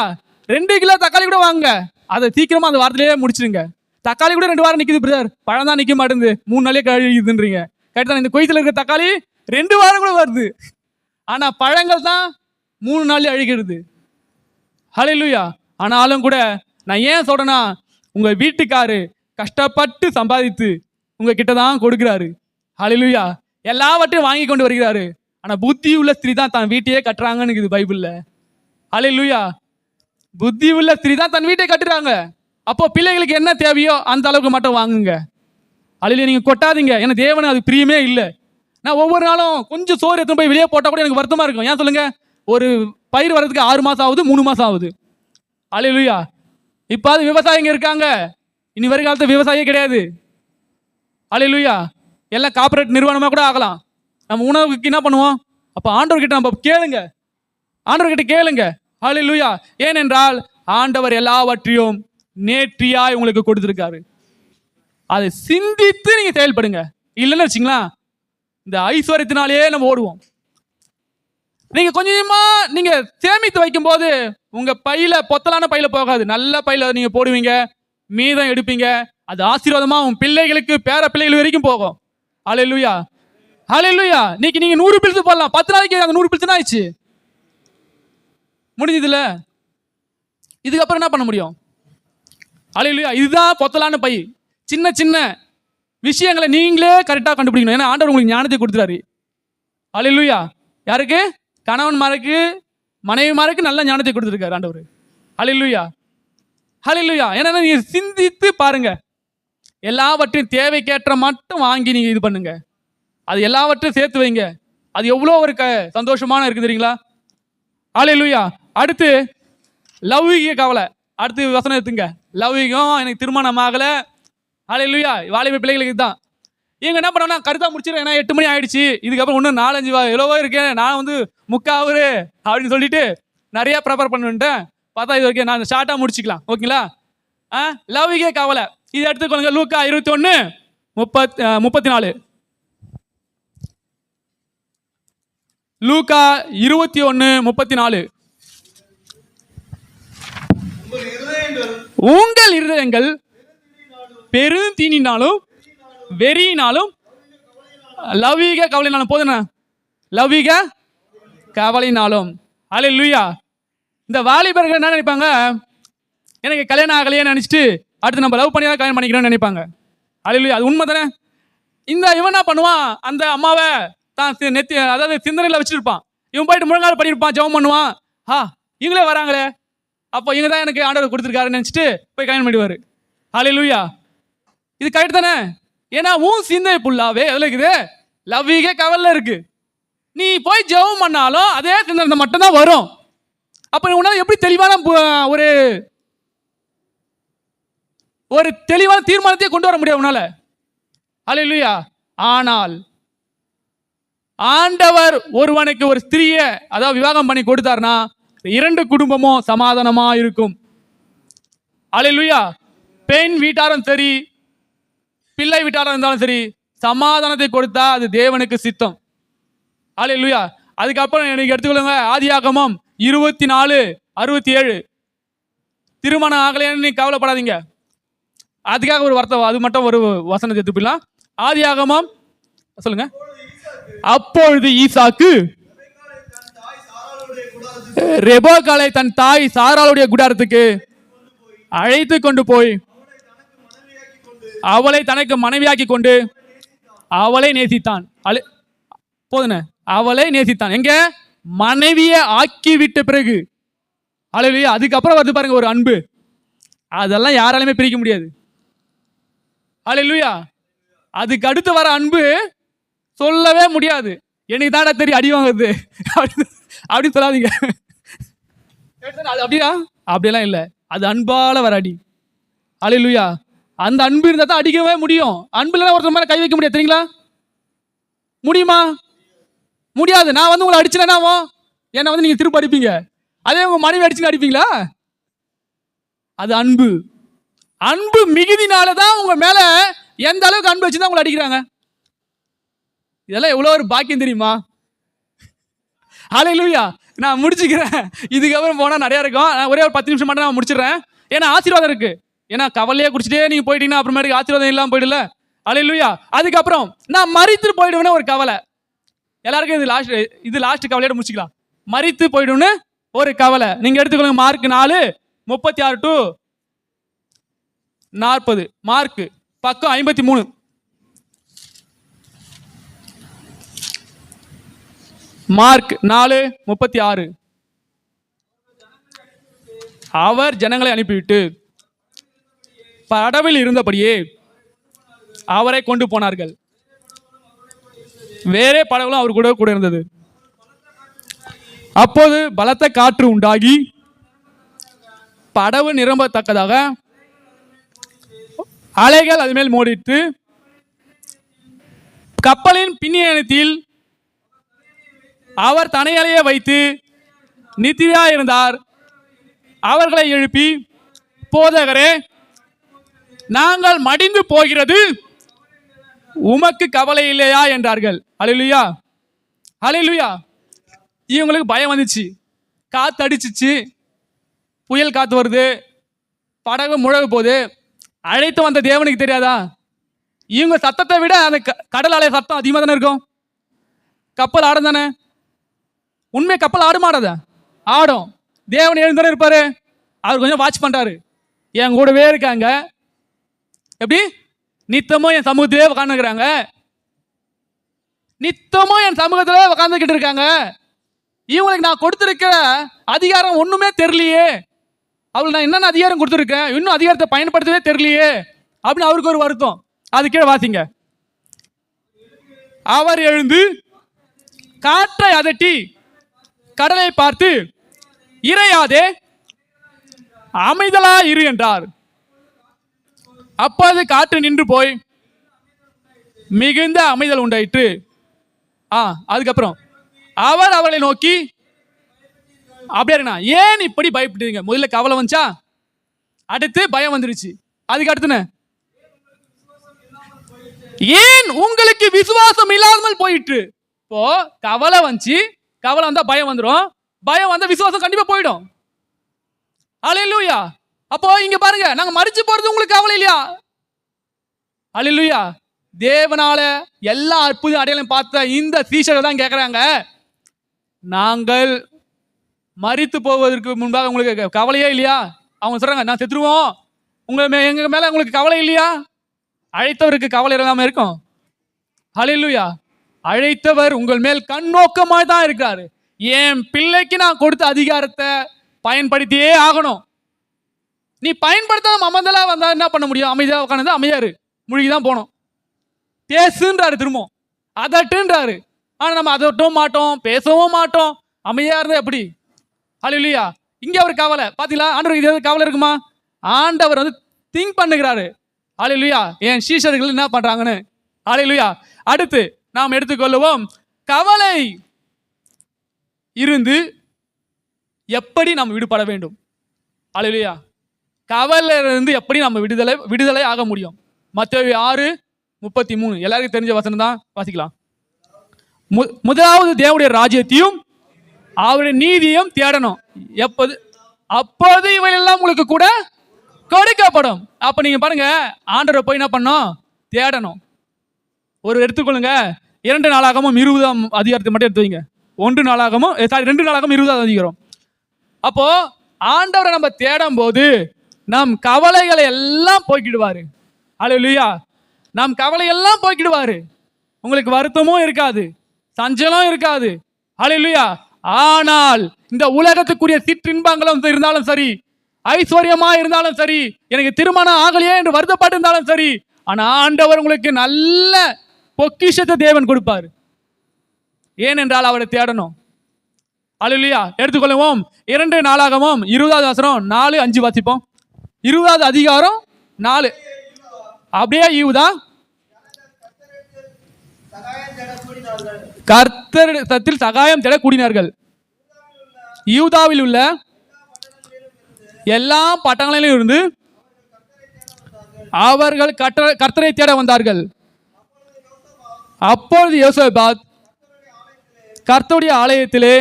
2 கிலோ தக்காளி கூட வாங்குங்க. அதை சீக்கிரமா அந்த வாரத்திலேயே முடிச்சிருங்க. தக்காளி கூட 2 வாரம் நிக்குது பிரதர், பழம் தான் நிக்க மாட்டேங்குது, 3 நாளே கழிக்குதுன்றீங்க. கரெக்டாக இந்த கொய்த்துல இருக்க தக்காளி 2 வாரம் கூட வருது, ஆனா பழங்கள் தான் 3 நாள்ல அழுகிடுது. அல்லேலூயா. ஆனாலும் கூட நான் ஏன் சொல்றேன்னா, உங்க வீட்டுக்காரு கஷ்டப்பட்டு சம்பாதித்து உங்க கிட்ட தான் கொடுக்கிறாரு. அல்லேலூயா. எல்லாவற்றையும் வாங்கி கொண்டு வருகிறாரு. ஆனா புத்தி உள்ள ஸ்திரீ தான் தன் வீட்டையே கட்டுறாங்கன்னு இருக்குது பைபிள்ல. அல்லேலூயா. புத்தி உள்ள ஸ்திரீ தான் தன் வீட்டை கட்டுறாங்க. அப்போ பிள்ளைகளுக்கு என்ன தேவையோ அந்த அளவுக்கு மட்டும் வாங்குங்க. அல்லேலூயா. நீங்க கொட்டாதீங்க. ஏன்னா தேவன் அது பிரியமே இல்லை. நான் ஒவ்வொரு நாளும் கொஞ்சம் சோறு எடுத்து போய் வெளியே போட்டா கூட எனக்கு வருத்தமா இருக்கும். ஏன் சொல்லுங்க? ஒரு பயிர் வர்றதுக்கு 6 மாசம் ஆகுது, 3 மாசம் ஆகுது. அல்லேலூயா. இப்ப அது விவசாயிங்க இருக்காங்க, இனி வருகாலத்து விவசாயியே கிடையாது. அல்லேலூயா. எல்லாம் கார்ப்பரேட் நிறுவனமா கூட ஆகலாம். நம்ம உணவுக்கு என்ன பண்ணுவோம்? அப்ப ஆண்டவர்கிட்ட நம்ம கேளுங்க, ஆண்டவர்கிட்ட கேளுங்க. அல்லேலூயா. ஏனென்றால் ஆண்டவர் எல்லாவற்றையும் நேர்த்தியாய் உங்களுக்கு கொடுத்திருக்காரு. அதை சிந்தித்து நீங்க செயல்படுங்க. இல்லைன்னு வச்சுங்களா, இந்த ஐஸ்வர்யத்தினாலேயே நம்ம ஓடுவோம். நீங்க கொஞ்சமா நீங்க சேமித்து வைக்கும் போது உங்க பையில பொத்தலான பையில போகாது, நல்ல பையில நீங்க போடுவீங்க, மீதம் எடுப்பீங்க. அது ஆசீர்வாதமா உங்க பிள்ளைகளுக்கு, பேர பிள்ளைகள் வரைக்கும் போகும். அல்லேலூயா, அல்லேலூயா. நீங்க 100 பில்ஸ் போடலாம், 10 நாளைக்கு அந்த 100 பில்ஸ் ஆயிடுச்சு, முடிஞ்சதுல. இதுக்கப்புறம் என்ன பண்ண முடியும்? அல்லேலூயா. இதுதான் பொத்தலான பை. சின்ன சின்ன விஷயங்களை நீங்களே கரெக்டாக கண்டுபிடிக்கணும். ஏன்னா ஆண்டவர் உங்களுக்கு ஞானத்தை கொடுத்துறாரு. அல்லேலூயா. யாருக்கு? கணவன்மாருக்கு, மனைவிமாருக்கு நல்ல ஞானத்தை கொடுத்துருக்காரு ஆண்டவர். அல்லேலூயா, அல்லேலூயா. ஏன்னா நீங்க சிந்தித்து பாருங்க. எல்லாவற்றையும் தேவைக்கேற்ற மட்டும் வாங்கி நீங்க இது பண்ணுங்க. அது எல்லாவற்றையும் சேர்த்து வைங்க. அது எவ்வளோ ஒரு சந்தோஷமான இருக்கு தெரியுங்களா? அல்லேலூயா. அடுத்து லௌகிக கவலை. அடுத்து வசனம் எடுத்துங்க. லௌகிகம், எனக்கு திருமணம் ஆகல. அல்லேலூயா. வாலிப பிள்ளைகளுக்கு தான் இவங்க என்ன பண்ணா கருத்தா முடிச்சிடும். ஏன்னா 8 மணி ஆயிடுச்சு, இதுக்கப்புறம் இன்னும் 4-5 எவ்வளவோ இருக்கேன், நான் வந்து முக்காவரு அப்படின்னு சொல்லிட்டு நிறைய ப்ரிப்பேர் பண்ணிட்டேன். பார்த்தா இது வரைக்கும் நான் ஷார்ட்டா முடிச்சுக்கலாம். ஓகேங்களா? லௌகிக கவலை இது எடுத்துக்கொள்ளுங்க. லூக்கா 21:34. லூக்கா 21:34. உங்கள் இருதயங்கள் பெருந்தீனினாலும் வெறியினாலும் லௌகிக கவலைனாலும், போதுண்ணா, லௌகிக கவலைனாலும். அல்லேலூயா. இந்த வாலிபர்கள் என்ன நினைப்பாங்க? எனக்கு கல்யாணம் ஆகலையே நினைச்சிட்டு அடுத்து நம்ம லவ் பண்ணி தான் கல்யாணம் பண்ணிக்கிறோம்னு நினைப்பாங்க. அல்லேலூயா. அது உண்மை தானே? இந்த இவன் என்ன பண்ணுவான்? அந்த அம்மாவை தான் நெத்தி, அதாவது சிந்தனையில் வச்சிருப்பான். இவன் போயிட்டு முழங்கால் பண்ணியிருப்பான், ஜெபம் பண்ணுவான். இவங்களே வராங்களே, அப்போ இவங்க தான் எனக்கு ஆண்டவர் கொடுத்துருக்காருன்னு நினச்சிட்டு போய் கல்யாணம் பண்ணிடுவார். அல்லேலூயா. இது கரெக்ட் தானே? ஏன்னா உன் சிந்தை புல்லாவே எதில் இருக்குது? லவ்விக கவலை இருக்கு. நீ போய் ஜெபம் பண்ணாலும் அதே சிந்தனை மட்டும்தான் வரும். அப்போ உன்னால எப்படி தெளிவான ஒரு தெளிவான தீர்மானத்தை கொண்டு வர முடியும் உன்னால? அல்லேலூயா. ஆனால் ஆண்டவர் ஒருவனுக்கு ஒரு ஸ்திரீயை, அதாவது விவாகம் பண்ணி கொடுத்தாருன்னா 2 குடும்பமும் சமாதானமா இருக்கும். அல்லேலூயா. பெண் வீட்டாரும் சரி, பிள்ளை வீட்டாரும் இருந்தாலும் சரி, சமாதானத்தை கொடுத்தா அது தேவனுக்கு சித்தம். அல்லேலூயா. அதுக்கப்புறம் எனக்கு எடுத்துக்கொள்ளுங்க, ஆதியாகமம் 24:67. திருமணம் ஆகலைன்னு நீ கவலைப்படாதீங்க. அதுக்காக ஒரு வார்த்தை, அது மட்டும் ஒரு வசனத்தை எடுத்துக்கலாம். ஆதியாகமம் சொல்லுங்க. அப்பொழுது ஈசாக்கு ரெபேக்காளை தன் தாய் சாராளுடைய கூடாரத்துக்கு அழைத்து கொண்டு போய் அவளை தனக்கு மனைவியாக்கி கொண்டு அவளை நேசித்தான். போதுன, அவளை நேசித்தான். எங்க? மனைவியை ஆக்கி விட்ட பிறகு. அல்லேலூயா. அதுக்கப்புறம் வந்து பாருங்க ஒரு அன்பு, அதெல்லாம் யாராலுமே பிரிக்க முடியாது. அல்லேலூயா. அதுக்கு அடுத்து வர அன்பு சொல்லவே முடியாது. எனக்கு தானே தெரியும் அடி வாங்குறது அப்படின்னு சொல்லாதீங்க. அப்படியா? அப்படியெல்லாம் இல்லை, அது அன்பால வர அடி. அல்லேலூயா. அந்த அன்பு இருந்தா தான் அடிக்கவே முடியும். அன்பு இல்லைன்னா ஒருத்தர் மேல கை வைக்க முடியாது, தெரியுங்களா? முடியுமா? முடியாது. நான் வந்து உங்களை அடிச்சேன்னா என்னை வந்து நீங்க திரும்ப அடிப்பீங்க. அதே உங்க மனைவி அடிச்சுன்னு அடிப்பீங்களா? அது அன்பு. அன்பு மிகுதினாலதான் உங்க மேல எந்த அளவுக்கு அன்பு வச்சுதான் உங்களை அடிக்கிறாங்க. இதெல்லாம் எவ்வளவு ஒரு பாக்கியம் தெரியுமா? ஹல்லேலூயா. நான் முடிச்சுக்கிறேன். இதுக்கப்புறம் போனா நிறைய இருக்கும். நான் ஒரே ஒரு 10 நிமிஷம் மட்டும் நான் முடிச்சிடுறேன். ஏன்னா ஆசீர்வாதம் இருக்கு. ஏன்னா கவலையே குடிச்சிட்டே நீங்க போயிட்டீங்கன்னா அப்புறமேட்டுக்கு ஆசீர்வாதம் இல்லாம போயிடல. ஹல்லேலூயா. அதுக்கப்புறம் நான் மரித்து போயிடுவேன்னு ஒரு கவலை. எல்லாருக்கும் இது லாஸ்ட் கவலையோட முடிச்சுக்கலாம். மரித்து போயிடும்னு ஒரு கவலை. நீங்க எடுத்துக்கொள்ளுங்க. Mark 4:36 to 40. மார்க் பக்கம் 53. மார்க் 4:36. அவர் ஜனங்களை அனுப்பிவிட்டு படவில் இருந்தபடியே அவரை கொண்டு போனார்கள். வேறே படகுகளும் அவர் கூட இருந்தது. அப்போது பலத்த காற்று உண்டாகி படவு நிரம்பத்தக்கதாக அலைகள் அது மேல் மோதிட்டு கப்பலின் பின்னியத்தில் அவர் தனையலையே வைத்து நித்திரையா இருந்தார். அவர்களை எழுப்பி, போதகரே, நாங்கள் மடிந்து போகிறது உமக்கு கவலை இல்லையா என்றார்கள். ஹல்லேலூயா. ஹல்லேலூயா. இவங்களுக்கு பயம் வந்துச்சு. காத்து அடிச்சிச்சு, புயல் காத்து வருது, படகு முழக போகுது. அழைத்து வந்த தேவனுக்கு தெரியாதா? இவங்க சத்தத்தை விட அந்த கடல் அலை சத்தம் அதிகமாக தானே இருக்கும். கப்பல் ஆடும் தானே. உண்மை கப்பல் ஆடுமாடாத? ஆடும். தேவன் எழுந்தானே இருப்பாரு. அவர் கொஞ்சம் வாட்ச் பண்றாரு. என் கூடவே இருக்காங்க. எப்படி? நித்தமும் என் சமூகத்திலே உட்காந்துக்கிறாங்க. நித்தமும் என் சமூகத்திலே உட்காந்துக்கிட்டு இருக்காங்க. இவங்களுக்கு நான் கொடுத்திருக்கிற அதிகாரம் ஒண்ணுமே தெரியலையே. அவளுக்கு நான் என்னென்ன அதிகாரம் கொடுத்துருக்கேன், இன்னும் அதிகாரத்தை பயன்படுத்தவே தெரியலையே அப்படின்னு அவருக்கு ஒரு வருத்தம். அது கீழே வாசிங்க. அவர் எழுந்து காற்றை அதட்டி கடலை பார்த்து, இறையாதே, அமைதலா இரு என்றார். அப்போது காற்று நின்று போய் மிகுந்த அமைதல் உண்டாயிற்று. அதுக்கப்புறம் அவர் அவளை நோக்கி, அப்படியே ஏன் இப்படி பயப்பட்டீங்க? முதல்ல கவலை வந்துச்சா, அடுத்து பயம் வந்துருச்சு, அதுக்கு அடுத்து ஏன் உங்களுக்கு விசுவாசம் இல்லாமல் போயிட்டு. இப்போ கவலை வந்துச்சு, கவலை வந்தா பயம் வந்துடும், பயம் வந்தா விசுவாசம் கண்டிப்பா போயிடும். ஹல்லேலூயா. அப்போ இங்க பாருங்க, நாங்க மரிச்சு போறது உங்களுக்கு கவலை இல்லையா? ஹல்லேலூயா. தேவனால எல்லா அற்புத அடையாளம் பார்த்த இந்த சீஷர்கள் தான் கேட்கிறாங்க, நாங்கள் மரித்து போவதற்கு முன்பாக உங்களுக்கு கவலையே இல்லையா? அவங்க சொல்றாங்க, நான் செத்துருவோம், எங்க மேல உங்களுக்கு கவலை இல்லையா? அழைத்தவருக்கு கவலை இல்லாம இருக்கும். ஹல்லேலூயா. அழைத்தவர் உங்கள் மேல் கண்ணோக்கமாய் தான் இருக்கிறாரு. என் பிள்ளைக்கு நான் கொடுத்த அதிகாரத்தை பயன்படுத்தியே ஆகணும். நீ பயன்படுத்தாம அமர்ந்தலா வந்தா என்ன பண்ண முடியும்? அமைதியா உட்காந்து அமைதியாரு, முழுகிதான் போனோம். பேசுன்றாரு, திரும்ப அதட்டுன்றாரு. ஆனா நம்ம அதட்டும் மாட்டோம், பேசவும் மாட்டோம், அமைதியா இருந்தா எப்படி? ஹல்லேலூயா. இங்க அவர் கவலை பாத்தீங்களா? ஆண்டவருக்கு இது கவலை இருக்குமா? ஆண்டவர் வந்து திங்க் பண்ணுகிறாரு. ஹல்லேலூயா. என் சீஷர்கள் என்ன பண்றாங்கன்னு. ஹல்லேலூயா. அடுத்து நாம் எடுத்துக்கொள்ளுவோம், கவலை இருந்து எப்படி நாம் விடுபட வேண்டும். ஹல்லேலூயா. கவலை இருந்து எப்படி நம்ம விடுதலை ஆக முடியும்? மத்தேயு 6:33 எல்லாருக்கும் தெரிஞ்ச வசனம் தான், வாசிக்கலாம். முதலாவது தேவனுடைய ராஜ்யத்தையும் அவருடைய நீதியும் தேடணும். அப்போது இவையெல்லாம் உங்களுக்கு கூட கொடுக்கப்படும். அப்ப நீங்க பாருங்க, ஆண்டவரை போய் என்ன பண்ணணும்? தேடணும். ஒரு எடுத்துக்கொள்ளுங்க, 2 நாளாகமும் 20ஆம் அதிகாரத்தை மட்டும் எடுத்து வைங்க. 2 நாளாகமும் 20ஆம் அதிகாரம். அப்போ ஆண்டவரை நம்ம தேடும் போது நம் கவலைகளை எல்லாம் போக்கிடுவாரு. அல்லேலூயா. நம் கவலை எல்லாம் போக்கிடுவாரு. உங்களுக்கு வருத்தமும் இருக்காது, சஞ்சலம் இருக்காது. அல்லேலூயா. ஆனால் இந்த உலகத்துக்குரிய சிற்றின்பங்களும் இருந்தாலும் சரி, ஐஸ்வர்யமா இருந்தாலும் சரி, எனக்கு திருமணம் ஆகலையே என்று வருத்தப்பட்டு இருந்தாலும் சரி, ஆனா ஆண்டவர் உங்களுக்கு நல்ல பொக்கிஷத்தை தேவன் கொடுப்பார். ஏனென்றால் அவரை தேடணும். அல்லேலூயா. எடுத்துக்கொள்வோம் 2 நாளாகமம் 20வது வசனம் 4-5 வாசிப்போம். 20வது அதிகாரம் 4. அப்படியே யூதா கர்த்தரிடத்தில் சகாயம் தேட கூடினார்கள். யூதாவில் உள்ள எல்லா பட்டணங்களிலும் இருந்து அவர்கள் கர்த்தரை தேட வந்தார்கள். அப்பொழுது யோசபாத் கர்த்தருடைய ஆலயத்திலே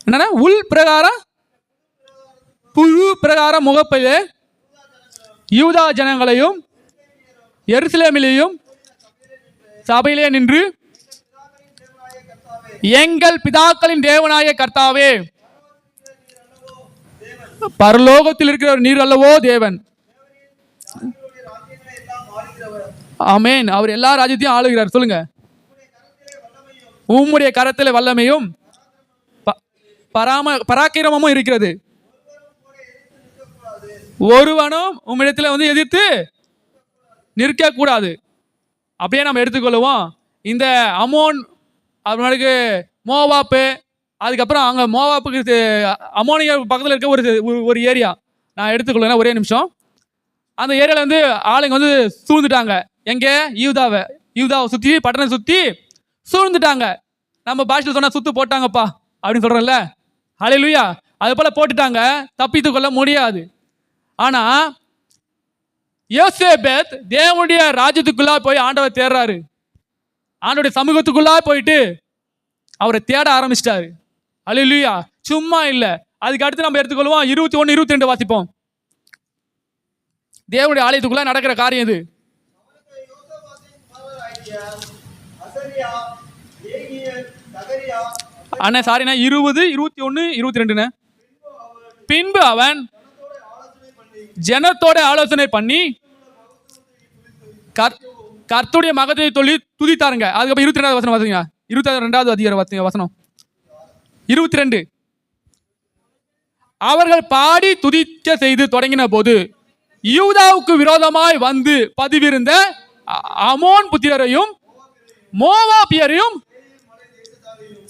என்னன்னா உள் பிரகாரம் புது பிரகார முகப்பிலே யூதா ஜனங்களையும் எருசலேமிலேயும் சபையிலே நின்று, எங்கள் பிதாக்களின் தேவனாய கர்த்தாவே, பரலோகத்தில் இருக்கிற நீர் அல்லவோ தேவன். ஆமென். அவர் எல்லா ராஜ்யத்தையும் ஆளுகிறார். சொல்லுங்க. உம்முடைய கரத்தில் வல்லமையும் பராக்கிரமமும் இருக்கிறது. ஒருவனும் உம்மிடத்தில் வந்து எதிர்த்து நிற்க கூடாது. அப்படியே நம்ம எடுத்துக்கொள்வோம். இந்த அமோன், அவனுக்கு மோவாப்பு, அதுக்கப்புறம் அங்கே மோவாப்புக்கு அமோனியர் பக்கத்தில் இருக்க ஒரு ஏரியா நான் எடுத்துக்கொள்ளேன். ஒரே நிமிஷம். அந்த ஏரியாவில் வந்து ஆளுங்க வந்து சூழ்ந்துட்டாங்க. எங்கே? யூதாவை சுற்றி, பட்டணம் சுற்றி சூழ்ந்துட்டாங்க. நம்ம பாஷையில் சொன்னால் சுத்து போட்டாங்கப்பா அப்படின்னு சொல்கிறோம்ல. அல்லேலூயா. அது போல் போட்டுட்டாங்க. தப்பித்து கொள்ள முடியாது. ஆனால் யோசேபேத் தேவனுடைய ராஜ்யத்துக்குள்ளா போய் ஆண்டவர் தேடுறாரு. ஆண்டவருடைய சமூகத்துக்குள்ளா போயிட்டு அவரை தேட ஆரம்பிச்சிட்டாரு. அல்லேலூயா. சும்மா இல்லை. அதுக்கு அடுத்து நம்ம எடுத்துக்கொள்வோம் 21, 22 வாசிப்போம். தேவனுடைய ஆலயத்துக்குள்ள நடக்கிற காரியம் இது. அண்ணா சாரிண்ணா 20, 21, 22. பின்பு அவன் ஜனத்தோட ஆலோசனை பண்ணி கர்த்தருடைய மகத்தை சொல்லி துதித்தாருங்க. அதுக்கப்புறம் 22வது வசனம் வாசிங்க. 22வது அதிகார வசனம் 22. அவர்கள் பாடி துதிக்க செய்து தொடங்கின போது யூதாவுக்கு விரோதமாய் வந்து பதிவிருந்த அமோன் புத்திரரையும் மோவாபியரையும்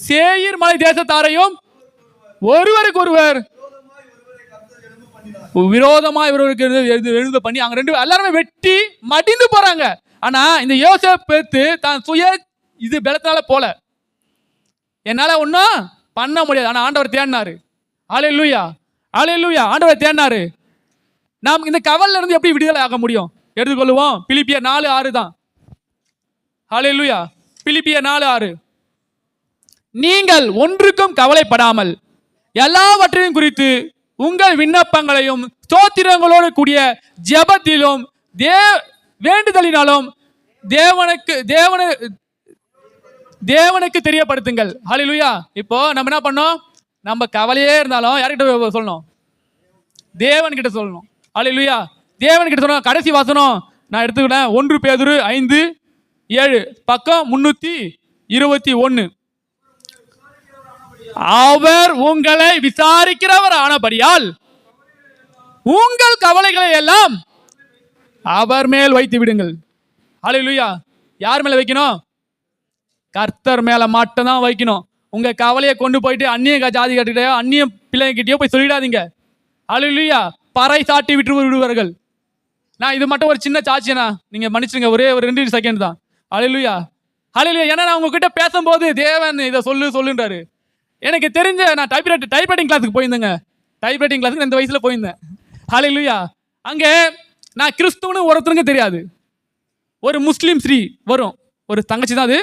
சேயீர் மலை தேசத்தாரையும் ஒருவருக்கு ஒருவர் விரோதமா இவருக்கு எழுத பண்ணி அங்க ரெண்டு எல்லாருமே வெட்டி மடிந்து போறாங்க. ஆனா இந்த யோசேப்பு தான் சுய இது பலத்தால போல, என்னால ஒன்னும் பண்ண முடியாது. ஆனா ஆண்டவர் தேடினாரு. அல்லேலூயா. அல்லேலூயா. ஆண்டவர் தேடினாரு. நாம் இந்த கவலையில இருந்து எப்படி விடுதலை ஆக முடியும்? எடுத்துக்கொள்வோம். பிலிப்பியர் 4:6 தான். அல்லேலூயா. பிலிப்பியர் 4:6. நீங்கள் ஒன்றுக்கும் கவலைப்படாமல் எல்லாவற்றையும் குறித்து உங்கள் விண்ணப்பங்களையும் ஸ்தோத்திரங்களோடு கூடிய ஜெபத்திலும் வேண்டுதலினாலும் தேவனுக்கு தெரியப்படுத்துங்கள். ஹல்லேலூயா. இப்போ நம்ம என்ன பண்ணோம்? நம்ம கவலையே இருந்தாலும் யார்கிட்ட சொல்லணும்? தேவன் கிட்ட சொல்லணும். ஹல்லேலூயா. தேவன் கிட்ட சொல்லணும். கடைசி வாசனம் நான் எடுத்துக்கிட்டேன். 1 பேதுரு 5:7 பக்கம் 321. அவர் உங்களை விசாரிக்கிறவர் ஆனபடியால் உங்கள் கவலைகளை எல்லாம் அவர் மேல் வைத்து விடுங்கள். ஹல்லேலூயா. யார் மேல வைக்கணும்? கர்த்தர் மேல மட்டும் தான் வைக்கணும். உங்க கவலையை கொண்டு போயிட்டு அந்நிய ஜாதி கட்டிடையோ அந்நிய பிள்ளைங்கிட்டயோ போய் சொல்லிடாதீங்க. ஹல்லேலூயா. பறை சாட்டி விட்டு விடுவார்கள். நான் இது மட்டும் ஒரு சின்ன சாட்சியனா, நீங்க மன்னிச்சுங்க. ஒரே ஒரு 2 செகண்ட் தான். ஹல்லேலூயா. ஹல்லேலூயா. ஏன்னா நான் உங்ககிட்ட பேசும்போது தேவன் இதை சொல்லுன்றாரு. எனக்கு தெரிஞ்ச நான் டைப்ரைட்டிங் கிளாஸுக்கு போயிருந்தேங்க. டைப்ரைட்டிங் கிளாஸுக்கு இந்த வயசுல போயிருந்தேன். ஹல்லேலூயா. அங்கே நான் கிறிஸ்துவனு ஒருத்தருங்க தெரியாது. ஒரு முஸ்லீம் ஸ்ரீ வரும், ஒரு தங்கச்சி தான், அது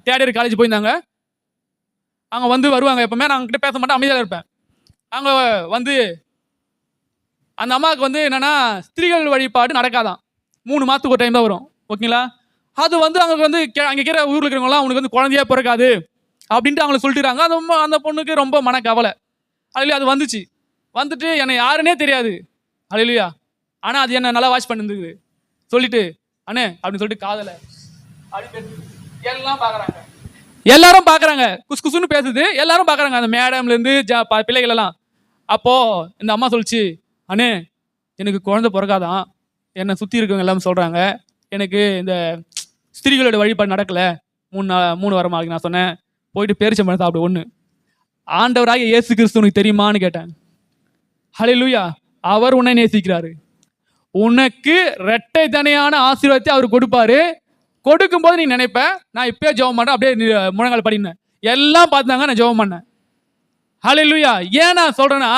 தேடியர் காலேஜ் போயிருந்தாங்க. அங்கே வந்து வருவாங்க. எப்பவுமே நான் அவங்ககிட்ட பேச மாட்டேன், அமைதியாக இருப்பேன். அங்கே வந்து அந்த அம்மாவுக்கு வந்து என்னன்னா ஸ்திரீகள் வழிபாடு நடக்காதான். 3 மாதத்துக்கு ஒரு டைம் தான் வரும். ஓகேங்களா? அது வந்து அவங்க வந்து அங்கே இருக்கிற ஊரில் இருக்கிறவங்களாம் அவனுக்கு வந்து குழந்தையே பிறக்காது அப்படின்ட்டு அவங்களை சொல்லிட்டுறாங்க. அந்த பொண்ணுக்கு ரொம்ப மனக்கவலை. அல்லேலூயா. அது வந்துட்டு என்னை யாருன்னே தெரியாது. அல்லேலூயா. ஆனா அது என்ன நல்லா வாட்ச் பண்ணிருந்துக்குது. சொல்லிட்டு அண்ணே அப்படின்னு சொல்லிட்டு காதல அப்படி பேசுது. எல்லாரும் பாக்குறாங்க, குசு குசுன்னு பேசுது, எல்லாரும் பாக்குறாங்க, அந்த மேடம்ல இருந்து பிள்ளைகள் எல்லாம். அப்போ இந்த அம்மா சொல்லிச்சு, அண்ணே எனக்கு குழந்தை பிறக்காதான், என்னை சுத்தி இருக்கவங்க எல்லாமே சொல்றாங்க, எனக்கு இந்த ஸ்திரீகளோட வழிபாடு நடக்கல, 3 வாரமா ஆகுது. நான் சொன்னேன், போயிட்டு பேரிச்சம்பழம் சாப்பிடு ஒண்ணு. ஆண்டவராகிய இயேசு கிறிஸ்து உனக்கு தெரியுமான்னு கேட்டேன். ஹல்லேலூயா. அவர் உன்னை நேசிக்கிறாரு. உனக்கு இரட்டை தனையான ஆசீர்வாதத்தை அவர் கொடுப்பாரு. கொடுக்கும்போது நீ நினைப்ப, நான் இப்பயே ஜெபம் பண்றேன், அப்படியே முழங்கால் படினேன். எல்லாம் பார்த்தாங்க, நான் ஜெபம் பண்ணேன். ஹல்லேலூயா. ஏன் நான் சொல்றேன்னா,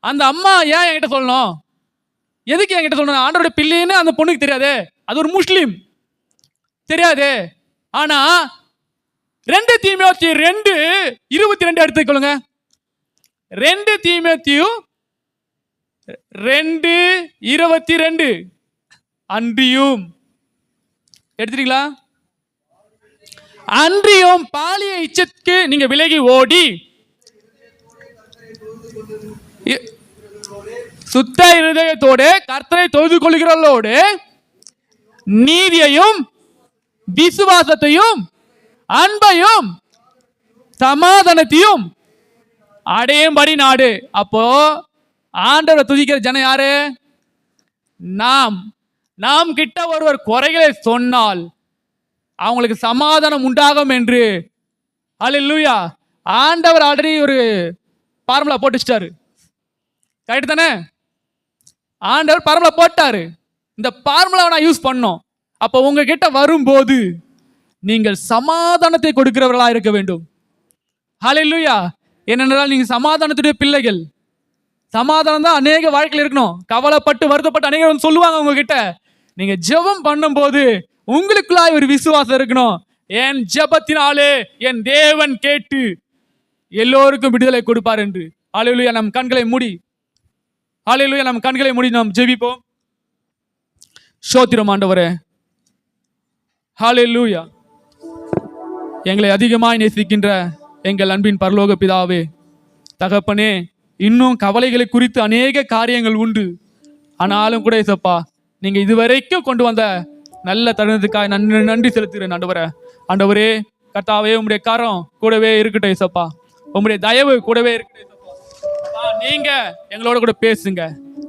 அந்த அம்மா ஏன் என்கிட்ட சொல்லணும்? எதுக்கு என்கிட்ட சொல்லணும்? ஆண்டவருடைய பிள்ளைன்னு அந்த பொண்ணுக்கு தெரியாதே, அது ஒரு முஸ்லீம், தெரியாதே. ஆனா 2 தீமோத்தேயு 2:22 எடுத்துக்கொள்ளுங்க. 2 தீமோத்தேயு 2:22. அன்றியும் எடுத்துட்டீங்களா? அன்றியும் பாலிய இச்சைக்கு நீங்க விலகி ஓடி சுத்த இருதயத்தோடு கர்த்தரை தொழுது கொள்கிறவர்களோடு நீதியையும் விசுவாசத்தையும் அன்பையும் சமாதானத்தையும் அடையும்படி நாடு. அப்போ ஆண்டவரை துதிக்கிற ஜனம் யாரு? நாம் கிட்ட ஒருவர் குறைகளை சொன்னால் அவங்களுக்கு சமாதானம் உண்டாகும் என்று. அல்லேலூயா. ஆண்டவர் ஆல்ரெடி ஒரு ஃபார்முலா போட்டுச்சிட்டாரு. கரெக்ட் தானே? ஆண்டவர் ஃபார்முலா போட்டாரு. இந்த ஃபார்முலாவை நான் யூஸ் பண்ணோம். அப்போ உங்ககிட்ட வரும்போது நீங்கள் சமாதானத்தை கொடுக்கிறவர்களா இருக்க வேண்டும். ஹல்லேலூயா. ஏனென்றால் நீங்க சமாதானத்துடைய பிள்ளைகள். சமாதானம் தான் அநேக வாழ்க்கையில் இருக்கணும். கவலைப்பட்டு வருத்தப்பட்டு அநேகர் சொல்லுவாங்க உங்ககிட்ட. நீங்க ஜெபம் பண்ணும்போது உங்களுக்குள்ளாய் ஒரு விசுவாசம் இருக்கணும். என் ஜெபத்தினாலே என் தேவன் கேட்டு எல்லோருக்கும் விடுதலை கொடுப்பார் என்று. ஹல்லேலூயா. நம் கண்களை மூடி, ஹல்லேலூயா, நம் கண்களை மூடி நாம் ஜெபிப்போம். ஸ்தோத்திரம் ஆண்டவரே. ஹல்லேலூயா. எங்களை அதிகமாய் நேசிக்கின்ற எங்கள் அன்பின் பரலோக பிதாவே, தகப்பனே, இன்னும் கவலைகளை குறித்து அநேக காரியங்கள் உண்டு. ஆனாலும் கூட இயேசப்பா, நீங்க இதுவரைக்கும் கொண்டு வந்த நல்ல தருணத்துக்காக நன்றி செலுத்துகிறேன் ஆண்டவரே. ஆண்டவரே கர்த்தாவே, உம்முடைய கரம் கூடவே இருக்கட்டும் இயேசப்பா. உம்முடைய தயவு கூடவே இருக்கட்டும் இயேசப்பா. நீங்க எங்களோட கூட பேசுங்க